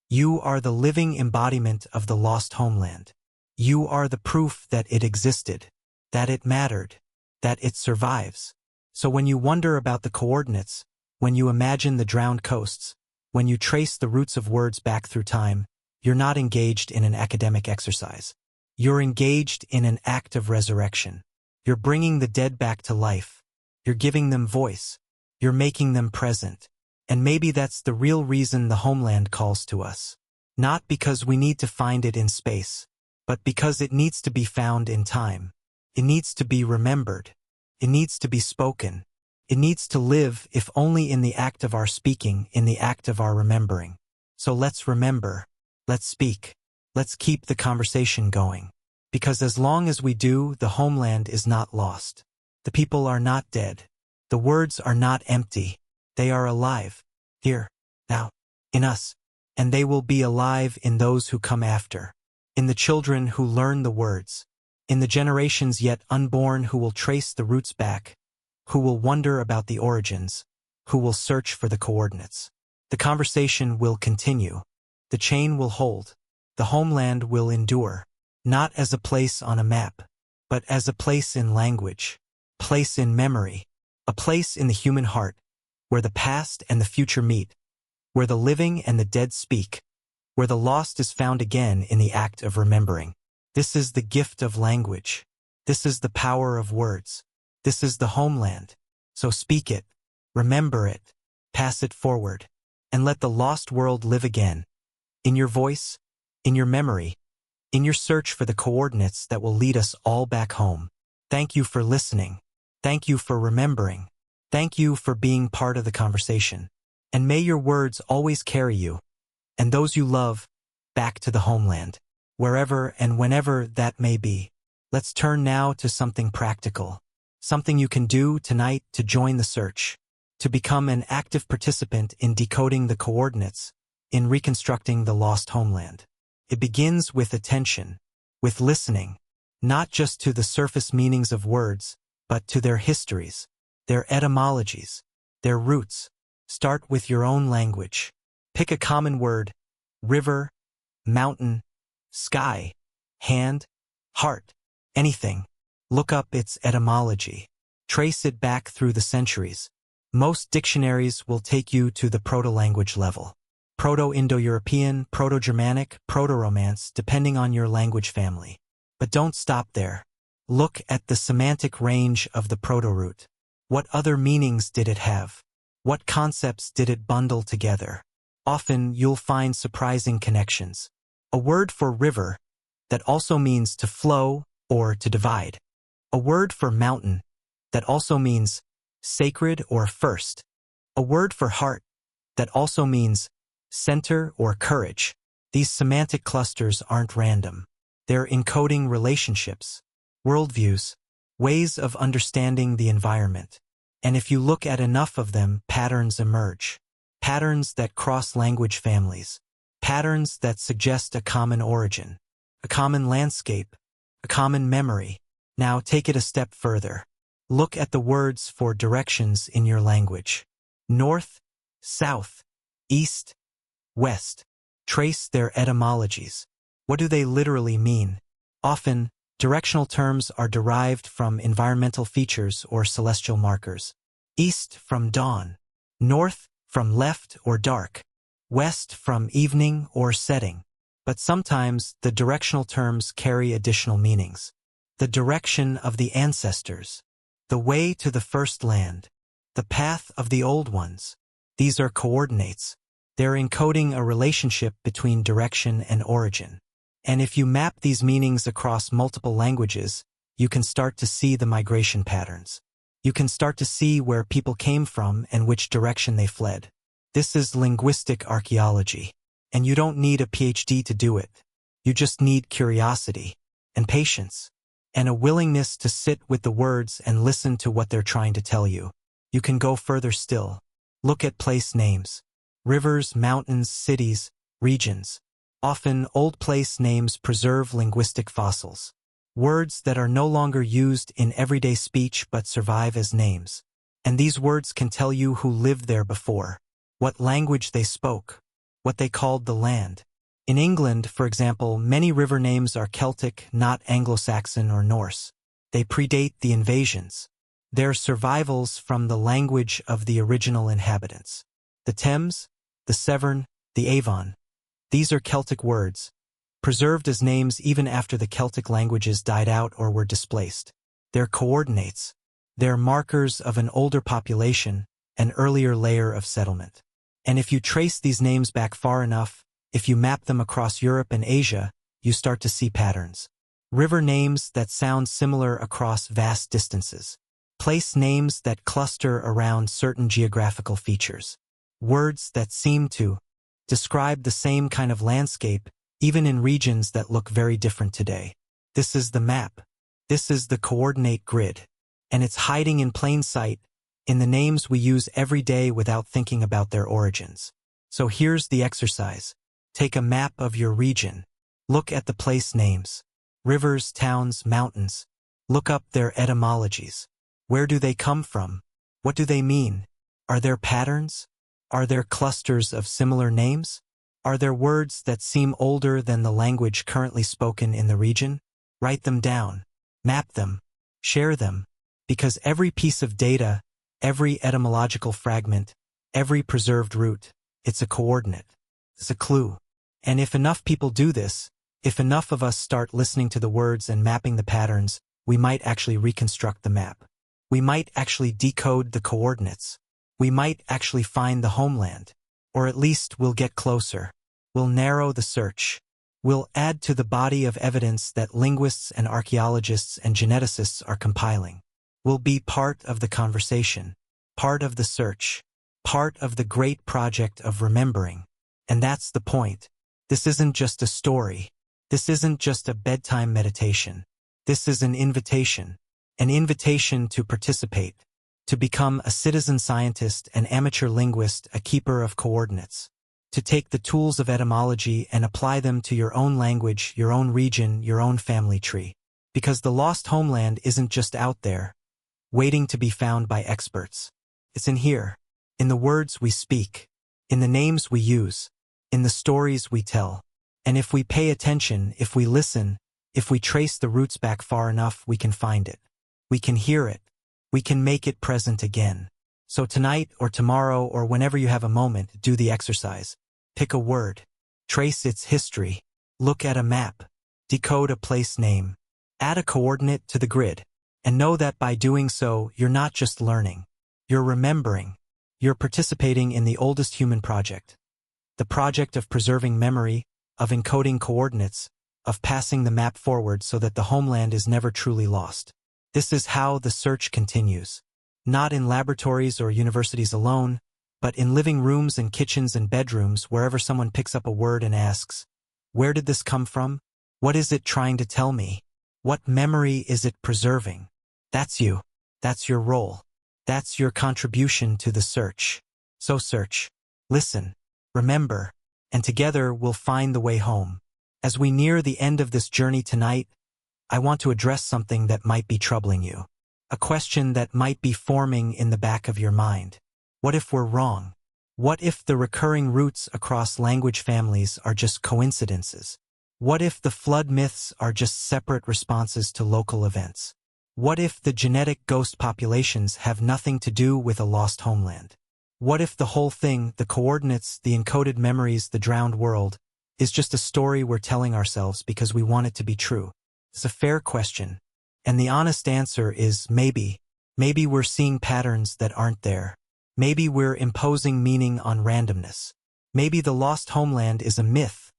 You are the living embodiment of the lost homeland. You are the proof that it existed, that it mattered, that it survives. So when you wonder about the coordinates, when you imagine the drowned coasts, when you trace the roots of words back through time, you're not engaged in an academic exercise. You're engaged in an act of resurrection. You're bringing the dead back to life. You're giving them voice. You're making them present. And maybe that's the real reason the homeland calls to us. Not because we need to find it in space, but because it needs to be found in time. It needs to be remembered. It needs to be spoken. It needs to live, if only in the act of our speaking, in the act of our remembering. So let's remember. Let's speak. Let's keep the conversation going. Because as long as we do, the homeland is not lost. The people are not dead. The words are not empty. They are alive. Here, now, in us. And they will be alive in those who come after. In the children who learn the words. In the generations yet unborn who will trace the roots back. Who will wonder about the origins. Who will search for the coordinates. The conversation will continue. The chain will hold. The homeland will endure. Not as a place on a map, but as a place in language, place in memory, a place in the human heart, where the past and the future meet, where the living and the dead speak, where the lost is found again in the act of remembering. This is the gift of language. This is the power of words. This is the homeland. So speak it, remember it, pass it forward, and let the lost world live again. In your voice, in your memory, in your search for the coordinates that will lead us all back home. Thank you for listening. Thank you for remembering. Thank you for being part of the conversation. And may your words always carry you, and those you love, back to the homeland, wherever and whenever that may be. Let's turn now to something practical, something you can do tonight to join the search, to become an active participant in decoding the coordinates, in reconstructing the lost homeland. It begins with attention, with listening, not just to the surface meanings of words, but to their histories, their etymologies, their roots. Start with your own language. Pick a common word: river, mountain, sky, hand, heart, anything. Look up its etymology. Trace it back through the centuries. Most dictionaries will take you to the proto-language level. Proto-Indo-European, Proto-Germanic, Proto-Romance, depending on your language family. But don't stop there. Look at the semantic range of the proto-root. What other meanings did it have? What concepts did it bundle together? Often you'll find surprising connections. A word for river that also means to flow or to divide. A word for mountain that also means sacred or first. A word for heart that also means center or courage. These semantic clusters aren't random. They're encoding relationships, worldviews, ways of understanding the environment. And if you look at enough of them, patterns emerge. Patterns that cross language families. Patterns that suggest a common origin, a common landscape, a common memory. Now take it a step further. Look at the words for directions in your language. North, south, east, west. Trace their etymologies. What do they literally mean? Often, directional terms are derived from environmental features or celestial markers. East from dawn. North from left or dark. West from evening or setting. But sometimes the directional terms carry additional meanings. The direction of the ancestors. The way to the first land. The path of the old ones. These are coordinates. They're encoding a relationship between direction and origin. And if you map these meanings across multiple languages, you can start to see the migration patterns. You can start to see where people came from and which direction they fled. This is linguistic archaeology. And you don't need a PhD to do it. You just need curiosity and patience and a willingness to sit with the words and listen to what they're trying to tell you. You can go further still. Look at place names. Rivers, mountains, cities, regions. Often, old place names preserve linguistic fossils. Words that are no longer used in everyday speech but survive as names. And these words can tell you who lived there before, what language they spoke, what they called the land. In England, for example, many river names are Celtic, not Anglo-Saxon or Norse. They predate the invasions. They're survivals from the language of the original inhabitants. The Thames, the Severn, the Avon. These are Celtic words, preserved as names even after the Celtic languages died out or were displaced. They're coordinates. They're markers of an older population, an earlier layer of settlement. And if you trace these names back far enough, if you map them across Europe and Asia, you start to see patterns. River names that sound similar across vast distances. Place names that cluster around certain geographical features. Words that seem to describe the same kind of landscape, even in regions that look very different today. This is the map. This is the coordinate grid. And it's hiding in plain sight, in the names we use every day without thinking about their origins. So here's the exercise. Take a map of your region. Look at the place names. Rivers, towns, mountains. Look up their etymologies. Where do they come from? What do they mean? Are there patterns? Are there clusters of similar names? Are there words that seem older than the language currently spoken in the region? Write them down. Map them. Share them. Because every piece of data, every etymological fragment, every preserved root, it's a coordinate. It's a clue. And if enough people do this, if enough of us start listening to the words and mapping the patterns, we might actually reconstruct the map. We might actually decode the coordinates. We might actually find the homeland. Or at least we'll get closer. We'll narrow the search. We'll add to the body of evidence that linguists and archaeologists and geneticists are compiling. We'll be part of the conversation, part of the search, part of the great project of remembering. And that's the point. This isn't just a story. This isn't just a bedtime meditation. This is an invitation to participate, to become a citizen scientist, an amateur linguist, a keeper of coordinates, to take the tools of etymology and apply them to your own language, your own region, your own family tree. Because the lost homeland isn't just out there, waiting to be found by experts. It's in here, in the words we speak, in the names we use, in the stories we tell. And if we pay attention, if we listen, if we trace the roots back far enough, we can find it. We can hear it. We can make it present again. So tonight or tomorrow or whenever you have a moment, do the exercise. Pick a word. Trace its history. Look at a map. Decode a place name. Add a coordinate to the grid. And know that by doing so, you're not just learning. You're remembering. You're participating in the oldest human project. The project of preserving memory, of encoding coordinates, of passing the map forward so that the homeland is never truly lost. This is how the search continues. Not in laboratories or universities alone, but in living rooms and kitchens and bedrooms wherever someone picks up a word and asks, where did this come from? What is it trying to tell me? What memory is it preserving? That's you. That's your role. That's your contribution to the search. So search, listen, remember, and together we'll find the way home. As we near the end of this journey tonight, I want to address something that might be troubling you. A question that might be forming in the back of your mind. What if we're wrong? What if the recurring roots across language families are just coincidences? What if the flood myths are just separate responses to local events? What if the genetic ghost populations have nothing to do with a lost homeland? What if the whole thing, the coordinates, the encoded memories, the drowned world, is just a story we're telling ourselves because we want it to be true? It's a fair question. And the honest answer is maybe. Maybe we're seeing patterns that aren't there. Maybe we're imposing meaning on randomness. Maybe the lost homeland is a myth,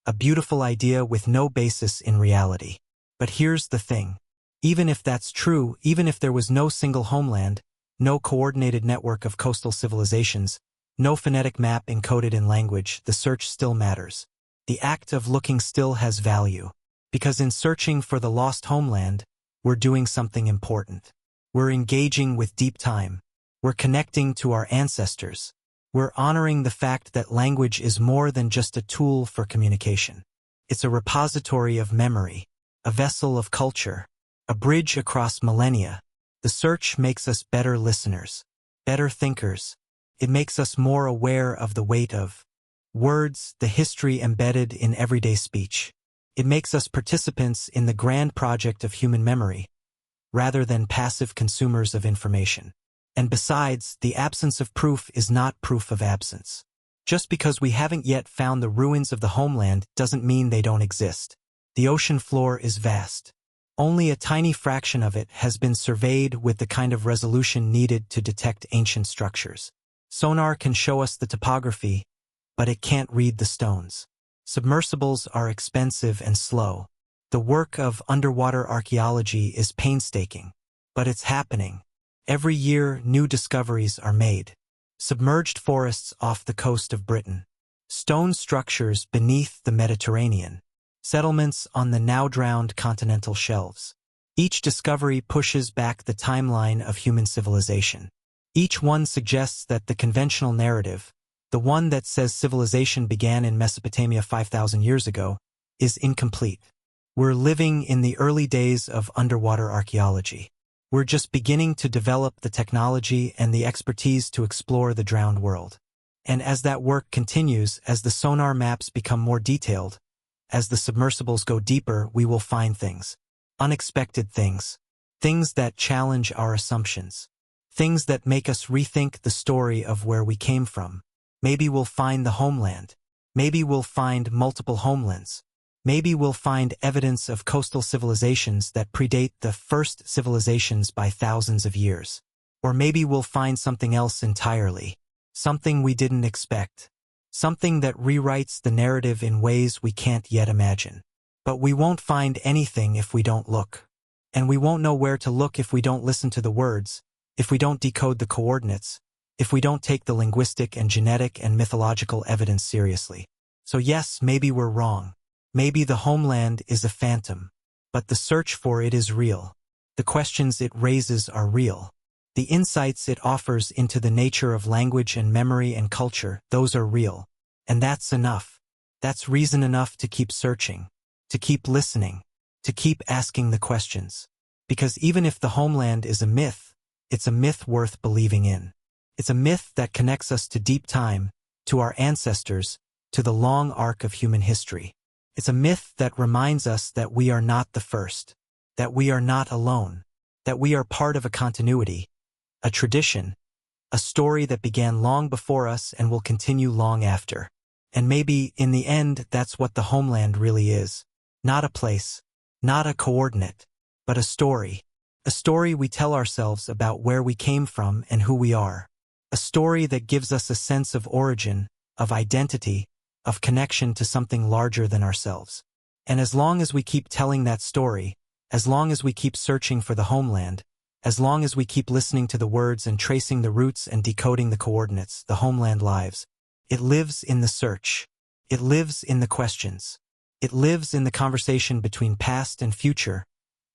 a beautiful idea with no basis in reality. But here's the thing. Even if that's true, even if there was no single homeland, no coordinated network of coastal civilizations, no phonetic map encoded in language, the search still matters. The act of looking still has value. Because in searching for the lost homeland, we're doing something important. We're engaging with deep time. We're connecting to our ancestors. We're honoring the fact that language is more than just a tool for communication. It's a repository of memory, a vessel of culture, a bridge across millennia. The search makes us better listeners, better thinkers. It makes us more aware of the weight of words, the history embedded in everyday speech. It makes us participants in the grand project of human memory, rather than passive consumers of information. And besides, the absence of proof is not proof of absence. Just because we haven't yet found the ruins of the homeland doesn't mean they don't exist. The ocean floor is vast. Only a tiny fraction of it has been surveyed with the kind of resolution needed to detect ancient structures. Sonar can show us the topography, but it can't read the stones. Submersibles are expensive and slow. The work of underwater archaeology is painstaking, but it's happening. Every year, new discoveries are made. Submerged forests off the coast of Britain. Stone structures beneath the Mediterranean. Settlements on the now-drowned continental shelves. Each discovery pushes back the timeline of human civilization. Each one suggests that the conventional narrative, the one that says civilization began in Mesopotamia 5,000 years ago, is incomplete. We're living in the early days of underwater archaeology. We're just beginning to develop the technology and the expertise to explore the drowned world. And as that work continues, as the sonar maps become more detailed, as the submersibles go deeper, we will find things. Unexpected things. Things that challenge our assumptions. Things that make us rethink the story of where we came from. Maybe we'll find the homeland. Maybe we'll find multiple homelands. Maybe we'll find evidence of coastal civilizations that predate the first civilizations by thousands of years. Or maybe we'll find something else entirely. Something we didn't expect. Something that rewrites the narrative in ways we can't yet imagine. But we won't find anything if we don't look. And we won't know where to look if we don't listen to the words, if we don't decode the coordinates, if we don't take the linguistic and genetic and mythological evidence seriously. So yes, maybe we're wrong. Maybe the homeland is a phantom, but the search for it is real. The questions it raises are real. The insights it offers into the nature of language and memory and culture, those are real. And that's enough. That's reason enough to keep searching, to keep listening, to keep asking the questions. Because even if the homeland is a myth, it's a myth worth believing in. It's a myth that connects us to deep time, to our ancestors, to the long arc of human history. It's a myth that reminds us that we are not the first, that we are not alone, that we are part of a continuity, a tradition, a story that began long before us and will continue long after. And maybe, in the end, that's what the homeland really is. Not a place, not a coordinate, but a story. A story we tell ourselves about where we came from and who we are. A story that gives us a sense of origin, of identity, of connection to something larger than ourselves. And as long as we keep telling that story, as long as we keep searching for the homeland, as long as we keep listening to the words and tracing the roots and decoding the coordinates, the homeland lives. It lives in the search. It lives in the questions. It lives in the conversation between past and future,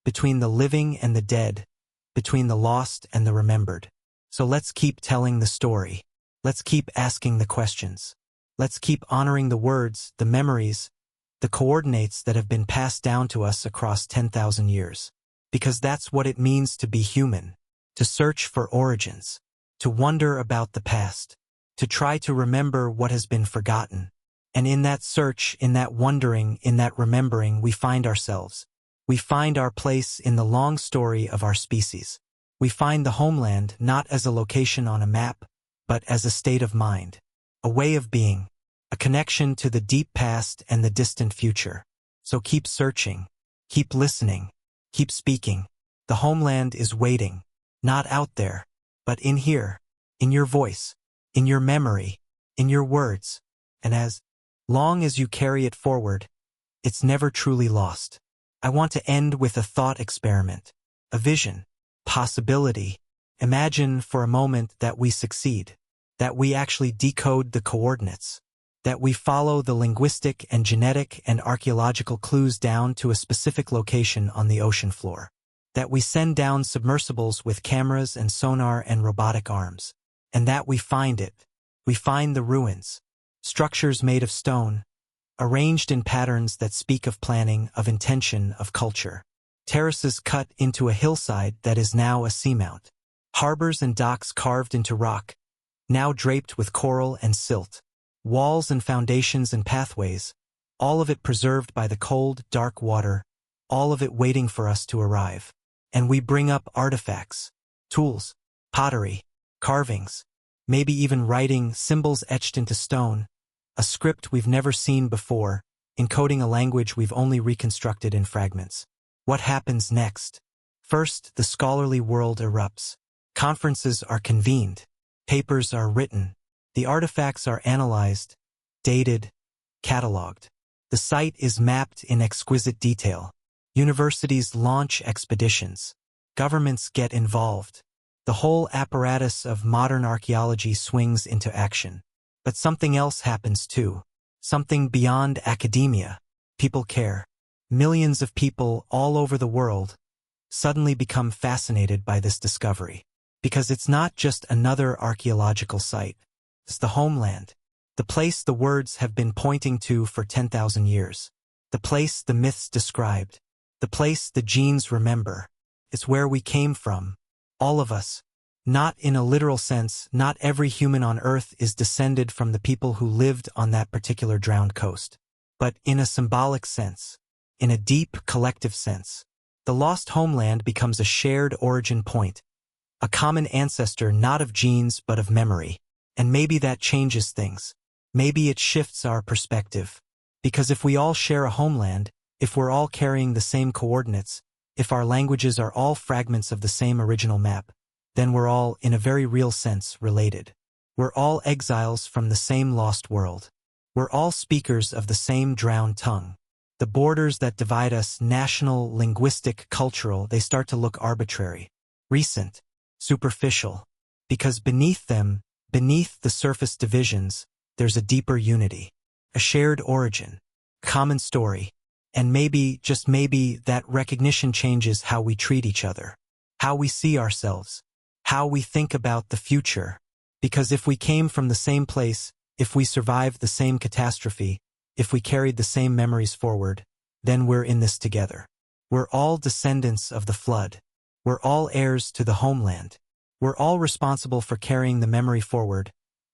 between the living and the dead, between the lost and the remembered. So let's keep telling the story. Let's keep asking the questions. Let's keep honoring the words, the memories, the coordinates that have been passed down to us across 10,000 years. Because that's what it means to be human, to search for origins, to wonder about the past, to try to remember what has been forgotten. And in that search, in that wondering, in that remembering, we find ourselves. We find our place in the long story of our species. We find the homeland not as a location on a map, but as a state of mind, a way of being, a connection to the deep past and the distant future. So keep searching, keep listening, keep speaking. The homeland is waiting, not out there, but in here, in your voice, in your memory, in your words. And as long as you carry it forward, it's never truly lost. I want to end with a thought experiment, a vision, possibility. Imagine for a moment that we succeed, that we actually decode the coordinates, that we follow the linguistic and genetic and archaeological clues down to a specific location on the ocean floor. that we send down submersibles with cameras and sonar and robotic arms, and that we find it. We find the ruins, structures made of stone, arranged in patterns that speak of planning, of intention, of culture. Terraces cut into a hillside that is now a seamount. Harbors and docks carved into rock, now draped with coral and silt. Walls and foundations and pathways, all of it preserved by the cold, dark water, all of it waiting for us to arrive. And we bring up artifacts, tools, pottery, carvings, maybe even writing, symbols etched into stone, a script we've never seen before, encoding a language we've only reconstructed in fragments. What happens next? First, the scholarly world erupts. Conferences are convened. Papers are written. The artifacts are analyzed, dated, cataloged. The site is mapped in exquisite detail. Universities launch expeditions. Governments get involved. The whole apparatus of modern archaeology swings into action. But something else happens too. Something beyond academia. People care. Millions of people all over the world suddenly become fascinated by this discovery. Because it's not just another archaeological site. It's the homeland. The place the words have been pointing to for 10,000 years. The place the myths described. The place the genes remember. It's where we came from. All of us. Not in a literal sense, not every human on Earth is descended from the people who lived on that particular drowned coast. But in a symbolic sense, in a deep collective sense, the lost homeland becomes a shared origin point, a common ancestor not of genes but of memory. And maybe that changes things. Maybe it shifts our perspective. Because if we all share a homeland, if we're all carrying the same coordinates, if our languages are all fragments of the same original map, then we're all, in a very real sense, related. We're all exiles from the same lost world. We're all speakers of the same drowned tongue. The borders that divide us, national, linguistic, cultural, they start to look arbitrary, recent, superficial. Because beneath them, beneath the surface divisions, there's a deeper unity, a shared origin, common story. And maybe, just maybe, that recognition changes how we treat each other, how we see ourselves, how we think about the future. Because if we came from the same place, if we survived the same catastrophe, if we carried the same memories forward, then we're in this together. We're all descendants of the flood. We're all heirs to the homeland. We're all responsible for carrying the memory forward,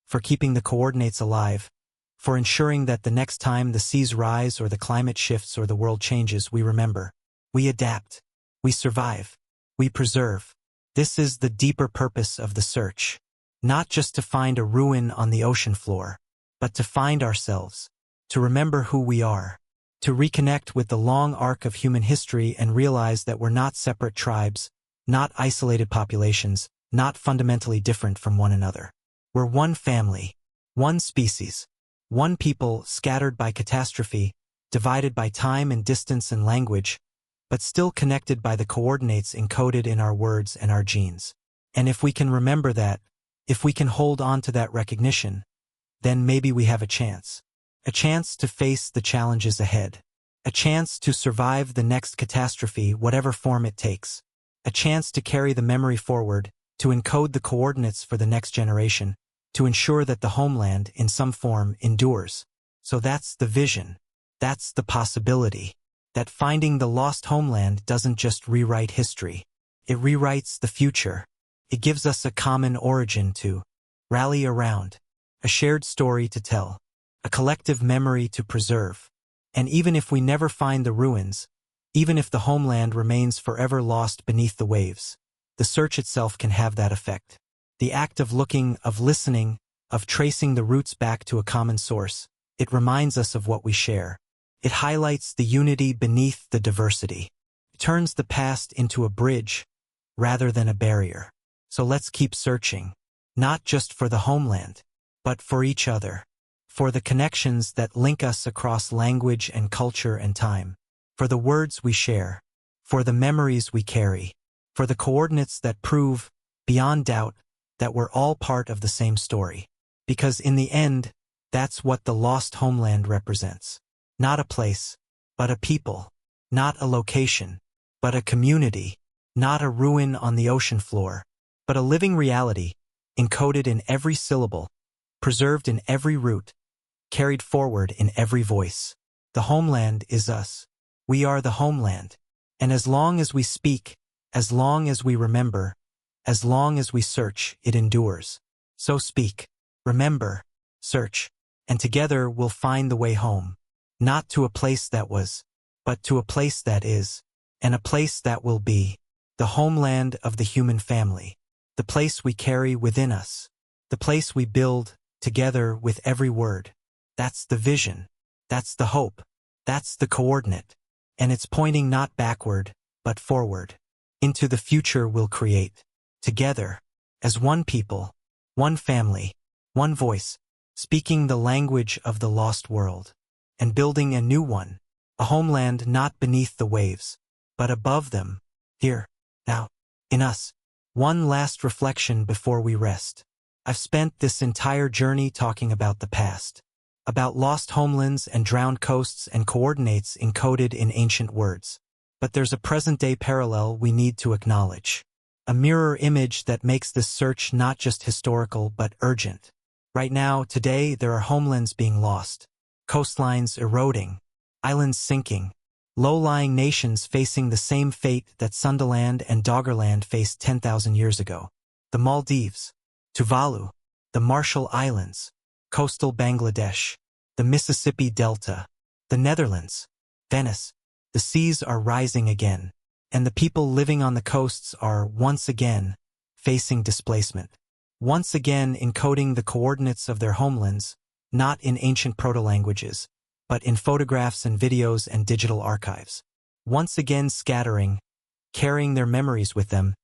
for keeping the coordinates alive, for ensuring that the next time the seas rise or the climate shifts or the world changes, we remember. We adapt. We survive. We preserve. This is the deeper purpose of the search. Not just to find a ruin on the ocean floor, but to find ourselves, to remember who we are, to reconnect with the long arc of human history and realize that we're not separate tribes, not isolated populations, not fundamentally different from one another. We're one family, one species, one people scattered by catastrophe, divided by time and distance and language, but still connected by the coordinates encoded in our words and our genes. And if we can remember that, if we can hold on to that recognition, then maybe we have a chance to face the challenges ahead, a chance to survive the next catastrophe, whatever form it takes, a chance to carry the memory forward, to encode the coordinates for the next generation, to ensure that the homeland, in some form, endures. So that's the vision. That's the possibility. That finding the lost homeland doesn't just rewrite history. It rewrites the future. It gives us a common origin to rally around, a shared story to tell, a collective memory to preserve. And even if we never find the ruins, even if the homeland remains forever lost beneath the waves, the search itself can have that effect. The act of looking, of listening, of tracing the roots back to a common source, it reminds us of what we share. It highlights the unity beneath the diversity. It turns the past into a bridge, rather than a barrier. So let's keep searching, not just for the homeland, but for each other, for the connections that link us across language and culture and time, for the words we share, for the memories we carry, for the coordinates that prove, beyond doubt, that we're all part of the same story. Because in the end, that's what the lost homeland represents. Not a place, but a people. Not a location, but a community. not a ruin on the ocean floor, but a living reality, encoded in every syllable, preserved in every root, carried forward in every voice. The homeland is us. We are the homeland. And as long as we speak, as long as we remember, as long as we search, it endures. So speak, remember, search, and together we'll find the way home. Not to a place that was, but to a place that is, and a place that will be. The homeland of the human family. The place we carry within us. The place we build together with every word. That's the vision. That's the hope. That's the coordinate. And it's pointing not backward, but forward. Into the future we'll create. Together. As one people. One family. One voice. Speaking the language of the lost world. And building a new one. A homeland not beneath the waves, but above them. Here. Now. In us. One last reflection before we rest. I've spent this entire journey talking about the past. About lost homelands and drowned coasts and coordinates encoded in ancient words. But there's a present-day parallel we need to acknowledge. A mirror image that makes this search not just historical but urgent. Right now, today, there are homelands being lost. Coastlines eroding. Islands sinking. Low-lying nations facing the same fate that Sundaland and Doggerland faced 10,000 years ago. The Maldives. Tuvalu. The Marshall Islands. Coastal Bangladesh, the Mississippi Delta, the Netherlands, Venice. The seas are rising again, and the people living on the coasts are once again facing displacement. Once again encoding the coordinates of their homelands, not in ancient proto-languages, but in photographs and videos and digital archives. Once again scattering, carrying their memories with them,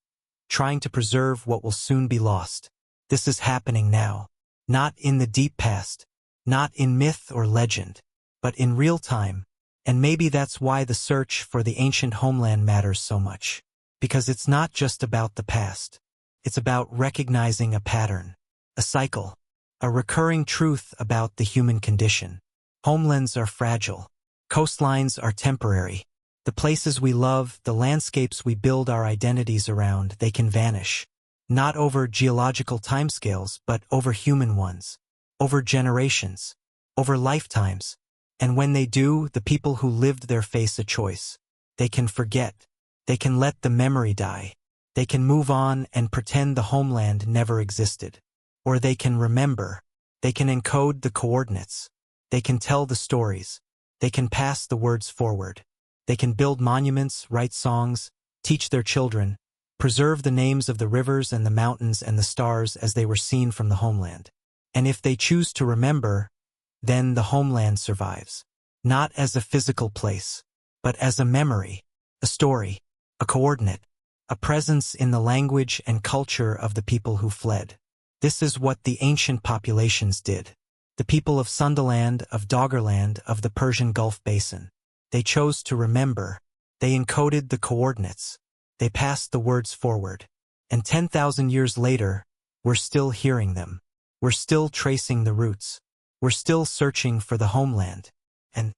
trying to preserve what will soon be lost. This is happening now. Not in the deep past, not in myth or legend, but in real time. And maybe that's why the search for the ancient homeland matters so much. Because it's not just about the past. It's about recognizing a pattern, a cycle, a recurring truth about the human condition. Homelands are fragile. Coastlines are temporary. The places we love, the landscapes we build our identities around, they can vanish. Not over geological timescales, but over human ones, over generations, over lifetimes. And when they do, the people who lived there face a choice. They can forget. They can let the memory die. They can move on and pretend the homeland never existed. Or they can remember. They can encode the coordinates. They can tell the stories. They can pass the words forward. They can build monuments, write songs, teach their children, preserve the names of the rivers and the mountains and the stars as they were seen from the homeland. And if they choose to remember, then the homeland survives. Not as a physical place, but as a memory, a story, a coordinate, a presence in the language and culture of the people who fled. This is what the ancient populations did. The people of Sundaland, of Doggerland, of the Persian Gulf Basin. They chose to remember. They encoded the coordinates. They passed the words forward. And 10,000 years later, we're still hearing them. We're still tracing the roots. We're still searching for the homeland. And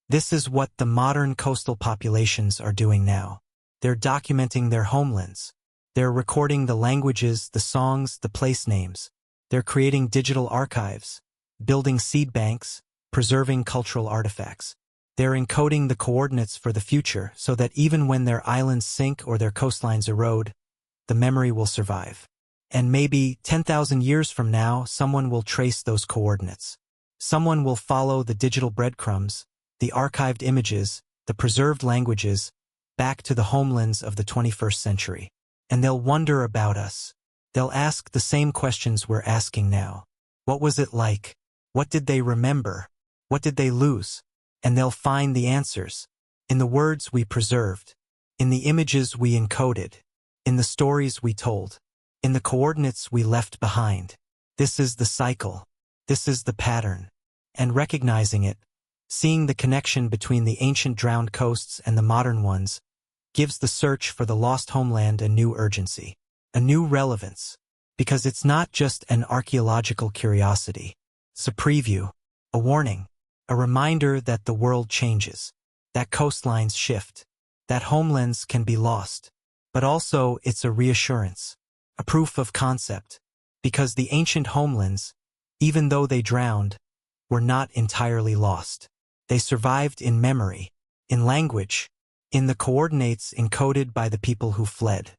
this is what the modern coastal populations are doing now. They're documenting their homelands. They're recording the languages, the songs, the place names. They're creating digital archives, building seed banks, preserving cultural artifacts. They're encoding the coordinates for the future so that even when their islands sink or their coastlines erode, the memory will survive. And maybe 10,000 years from now, someone will trace those coordinates. Someone will follow the digital breadcrumbs, the archived images, the preserved languages, back to the homelands of the 21st century. And they'll wonder about us. They'll ask the same questions we're asking now. What was it like? What did they remember? What did they lose? And they'll find the answers in the words we preserved, in the images we encoded, in the stories we told, in the coordinates we left behind. This is the cycle. This is the pattern. And recognizing it, seeing the connection between the ancient drowned coasts and the modern ones, gives the search for the lost homeland a new urgency, a new relevance, because it's not just an archaeological curiosity. It's a preview, a warning. A reminder that the world changes, that coastlines shift, that homelands can be lost, But also it's a reassurance, a proof of concept, because the ancient homelands, even though they drowned, were not entirely lost. They survived in memory, in language, in the coordinates encoded by the people who fled.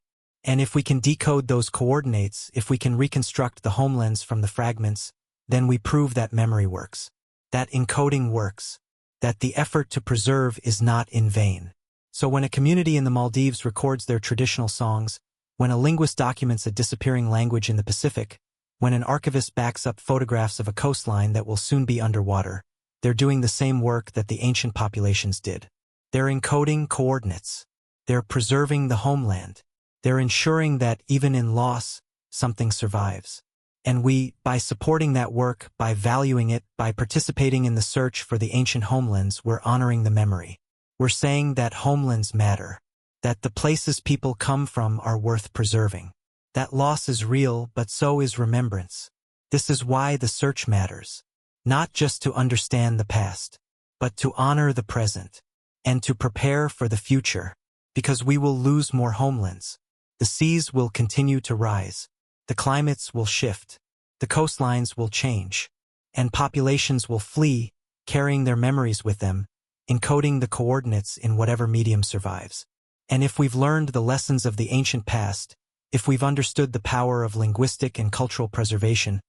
And if we can decode those coordinates, if we can reconstruct the homelands from the fragments, then we prove that memory works, that encoding works, that the effort to preserve is not in vain. So when a community in the Maldives records their traditional songs, when a linguist documents a disappearing language in the Pacific, when an archivist backs up photographs of a coastline that will soon be underwater, they're doing the same work that the ancient populations did. They're encoding coordinates. They're preserving the homeland. They're ensuring that even in loss, something survives. And we, by supporting that work, by valuing it, by participating in the search for the ancient homelands, we're honoring the memory. We're saying that homelands matter, that the places people come from are worth preserving. That loss is real, but so is remembrance. This is why the search matters. Not just to understand the past, but to honor the present, and to prepare for the future, because we will lose more homelands. The seas will continue to rise, the climates will shift, the coastlines will change, and populations will flee, carrying their memories with them, encoding the coordinates in whatever medium survives. And if we've learned the lessons of the ancient past, if we've understood the power of linguistic and cultural preservation,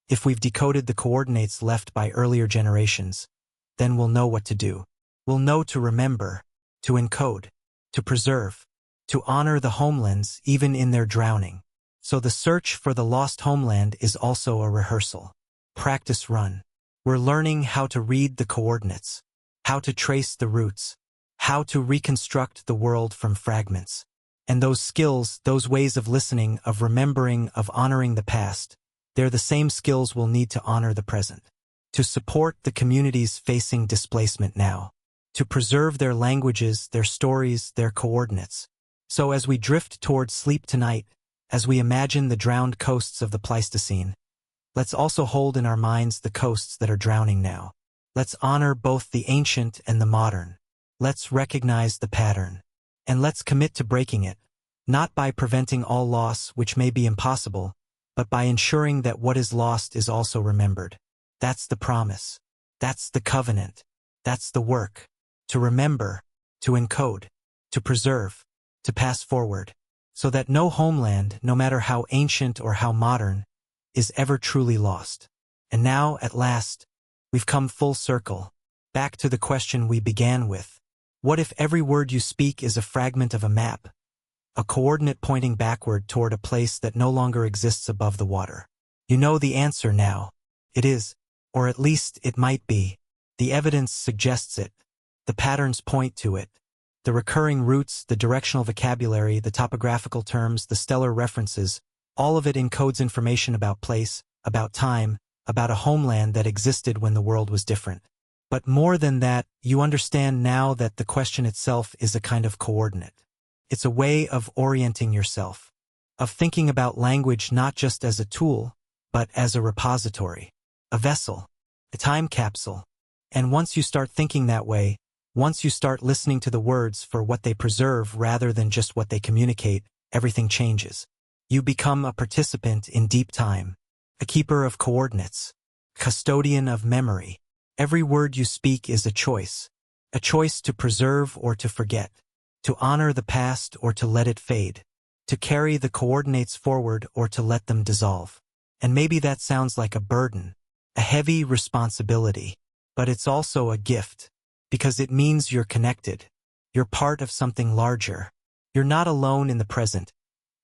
if we've decoded the coordinates left by earlier generations, then we'll know what to do. We'll know to remember, to encode, to preserve, to honor the homelands even in their drowning. So the search for the lost homeland is also a rehearsal. Practice run. We're learning how to read the coordinates, how to trace the roots, how to reconstruct the world from fragments. And those skills, those ways of listening, of remembering, of honoring the past, they're the same skills we'll need to honor the present, to support the communities facing displacement now, to preserve their languages, their stories, their coordinates. So as we drift towards sleep tonight, as we imagine the drowned coasts of the Pleistocene, let's also hold in our minds the coasts that are drowning now. Let's honor both the ancient and the modern. Let's recognize the pattern. And let's commit to breaking it, not by preventing all loss, which may be impossible, but by ensuring that what is lost is also remembered. That's the promise. That's the covenant. That's the work. To remember, to encode, to preserve, to pass forward, so that no homeland, no matter how ancient or how modern, is ever truly lost. And now, at last, we've come full circle, back to the question we began with. What if every word you speak is a fragment of a map, a coordinate pointing backward toward a place that no longer exists above the water? You know the answer now. It is, or at least it might be. The evidence suggests it. The patterns point to it. The recurring roots, the directional vocabulary, the topographical terms, the stellar references, all of it encodes information about place, about time, about a homeland that existed when the world was different. But more than that, you understand now that the question itself is a kind of coordinate. It's a way of orienting yourself, of thinking about language not just as a tool, but as a repository, a vessel, a time capsule. And once you start thinking that way, once you start listening to the words for what they preserve rather than just what they communicate, everything changes. You become a participant in deep time, a keeper of coordinates, custodian of memory. Every word you speak is a choice to preserve or to forget, to honor the past or to let it fade, to carry the coordinates forward or to let them dissolve. And maybe that sounds like a burden, a heavy responsibility, but it's also a gift, because it means you're connected. You're part of something larger. You're not alone in the present,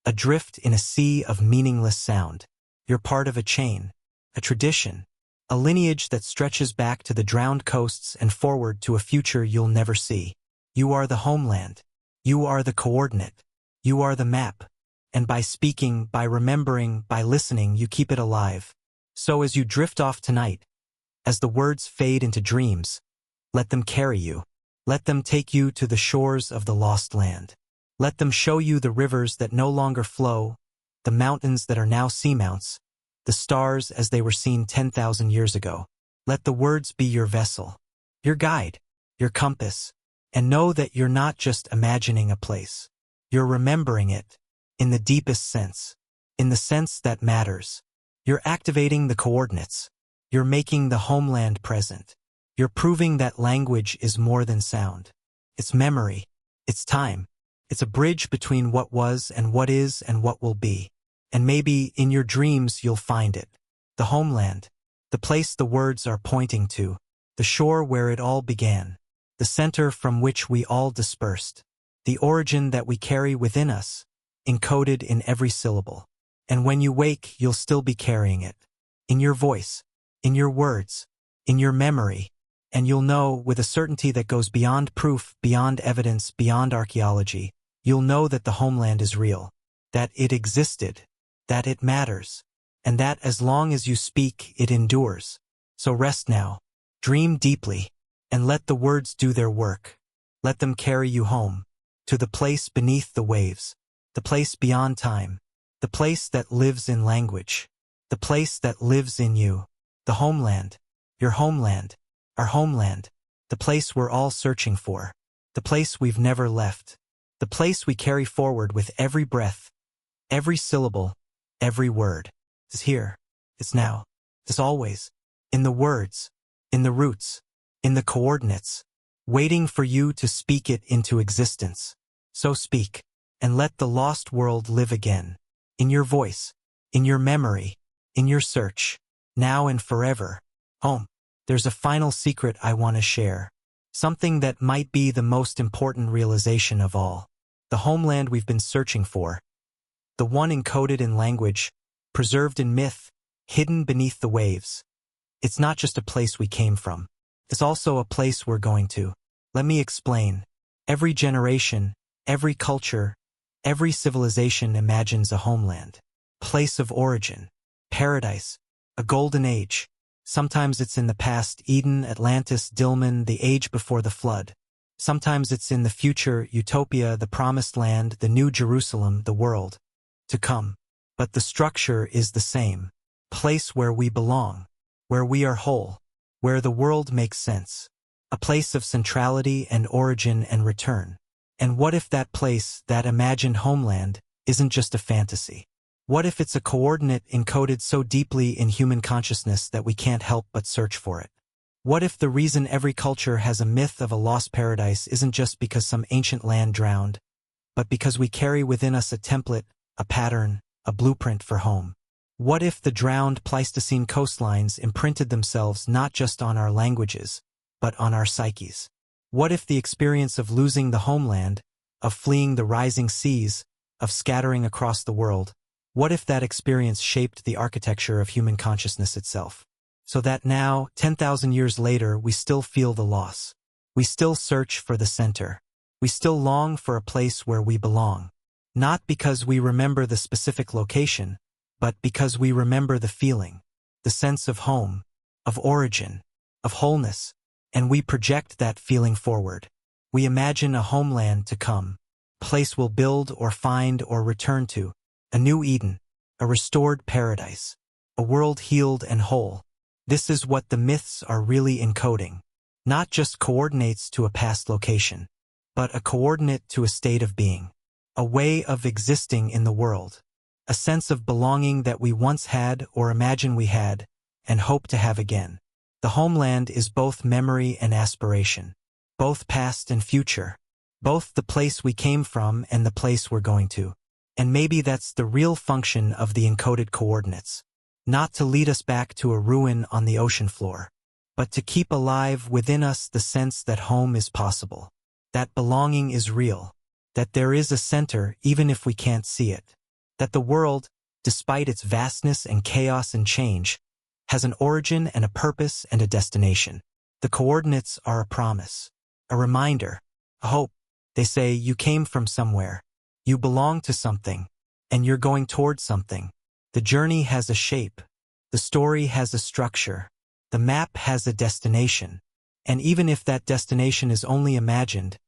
adrift in a sea of meaningless sound. You're part of a chain, a tradition, a lineage that stretches back to the drowned coasts and forward to a future you'll never see. You are the homeland. You are the coordinate. You are the map. And by speaking, by remembering, by listening, you keep it alive. So as you drift off tonight, as the words fade into dreams, let them carry you. Let them take you to the shores of the lost land. Let them show you the rivers that no longer flow, the mountains that are now seamounts, the stars as they were seen 10,000 years ago. Let the words be your vessel, your guide, your compass, and know that you're not just imagining a place. You're remembering it, in the deepest sense, in the sense that matters. You're activating the coordinates. You're making the homeland present. You're proving that language is more than sound. It's memory. It's time. It's a bridge between what was and what is and what will be. And maybe, in your dreams, you'll find it. The homeland. The place the words are pointing to. The shore where it all began. The center from which we all dispersed. The origin that we carry within us, encoded in every syllable. And when you wake, you'll still be carrying it. In your voice. In your words. In your memory. And you'll know, with a certainty that goes beyond proof, beyond evidence, beyond archaeology, you'll know that the homeland is real. That it existed. That it matters. And that as long as you speak, it endures. So rest now. Dream deeply. And let the words do their work. Let them carry you home. To the place beneath the waves. The place beyond time. The place that lives in language. The place that lives in you. The homeland. Your homeland. Our homeland. The place we're all searching for. The place we've never left. The place we carry forward with every breath. Every syllable. Every word. It's here. It's now. It's always. In the words. In the roots. In the coordinates. Waiting for you to speak it into existence. So speak. And let the lost world live again. In your voice. In your memory. In your search. Now and forever. Home. There's a final secret I want to share. Something that might be the most important realization of all. The homeland we've been searching for. The one encoded in language, preserved in myth, hidden beneath the waves. It's not just a place we came from. It's also a place we're going to. Let me explain. Every generation, every culture, every civilization imagines a homeland. Place of origin. Paradise. A golden age. Sometimes it's in the past, Eden, Atlantis, Dilmun, the age before the flood. Sometimes it's in the future, Utopia, the promised land, the new Jerusalem, the world to come. But the structure is the same. Place where we belong. Where we are whole. Where the world makes sense. A place of centrality and origin and return. And what if that place, that imagined homeland, isn't just a fantasy? What if it's a coordinate encoded so deeply in human consciousness that we can't help but search for it? What if the reason every culture has a myth of a lost paradise isn't just because some ancient land drowned, but because we carry within us a template, a pattern, a blueprint for home? What if the drowned Pleistocene coastlines imprinted themselves not just on our languages, but on our psyches? What if the experience of losing the homeland, of fleeing the rising seas, of scattering across the world, what if that experience shaped the architecture of human consciousness itself? So that now, 10,000 years later, we still feel the loss. We still search for the center. We still long for a place where we belong. Not because we remember the specific location, but because we remember the feeling, the sense of home, of origin, of wholeness, and we project that feeling forward. We imagine a homeland to come, a place we'll build or find or return to. A new Eden, a restored paradise, a world healed and whole. This is what the myths are really encoding. Not just coordinates to a past location, but a coordinate to a state of being. A way of existing in the world. A sense of belonging that we once had or imagine we had, and hope to have again. The homeland is both memory and aspiration. Both past and future. Both the place we came from and the place we're going to. And maybe that's the real function of the encoded coordinates. Not to lead us back to a ruin on the ocean floor, but to keep alive within us the sense that home is possible. That belonging is real. That there is a center even if we can't see it. That the world, despite its vastness and chaos and change, has an origin and a purpose and a destination. The coordinates are a promise, a reminder, a hope. They say you came from somewhere. You belong to something, and you're going towards something. The journey has a shape. The story has a structure. The map has a destination. And even if that destination is only imagined,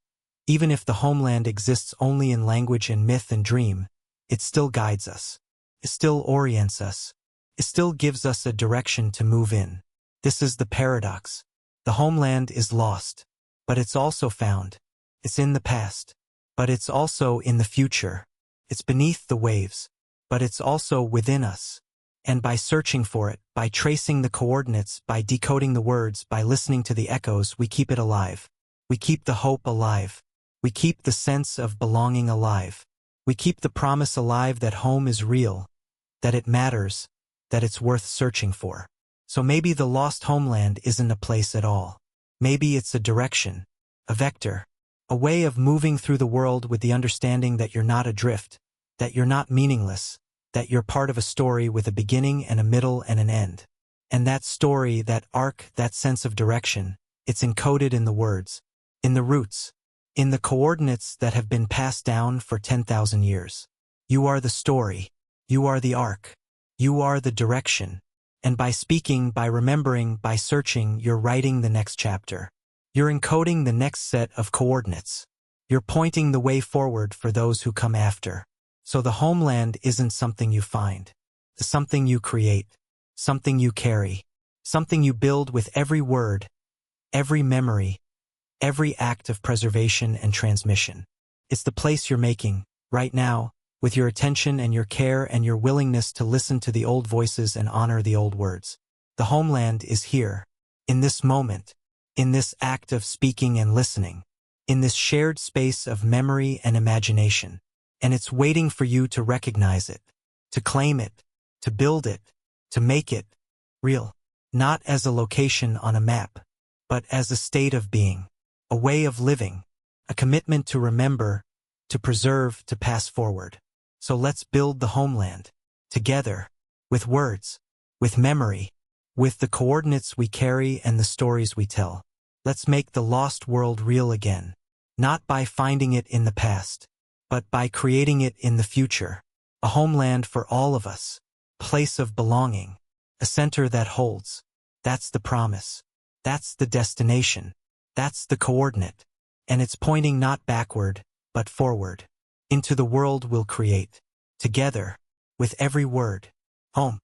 even if the homeland exists only in language and myth and dream, it still guides us. It still orients us. It still gives us a direction to move in. This is the paradox. The homeland is lost, but it's also found. It's in the past. but it's also in the future. It's beneath the waves, but it's also within us. And by searching for it, by tracing the coordinates, by decoding the words, by listening to the echoes, we keep it alive. We keep the hope alive. We keep the sense of belonging alive. We keep the promise alive that home is real, that it matters, that it's worth searching for. So maybe the lost homeland isn't a place at all. Maybe it's a direction, a vector, a way of moving through the world with the understanding that you're not adrift, that you're not meaningless, that you're part of a story with a beginning and a middle and an end. And that story, that arc, that sense of direction, it's encoded in the words, in the roots, in the coordinates that have been passed down for 10,000 years. You are the story. You are the arc. You are the direction. And by speaking, by remembering, by searching, you're writing the next chapter. You're encoding the next set of coordinates. You're pointing the way forward for those who come after. So the homeland isn't something you find. It's something you create, something you carry, something you build with every word, every memory, every act of preservation and transmission. It's the place you're making, right now, with your attention and your care and your willingness to listen to the old voices and honor the old words. The homeland is here, in this moment, in this act of speaking and listening, in this shared space of memory and imagination. And it's waiting for you to recognize it, to claim it, to build it, to make it real. Not as a location on a map, but as a state of being, a way of living, a commitment to remember, to preserve, to pass forward. So let's build the homeland, together, with words, with memory, with the coordinates we carry and the stories we tell. Let's make the lost world real again, not by finding it in the past, but by creating it in the future. A homeland for all of us, place of belonging, a center that holds. That's the promise. That's the destination. That's the coordinate. And it's pointing not backward, but forward, into the world we'll create, together, with every word. Home.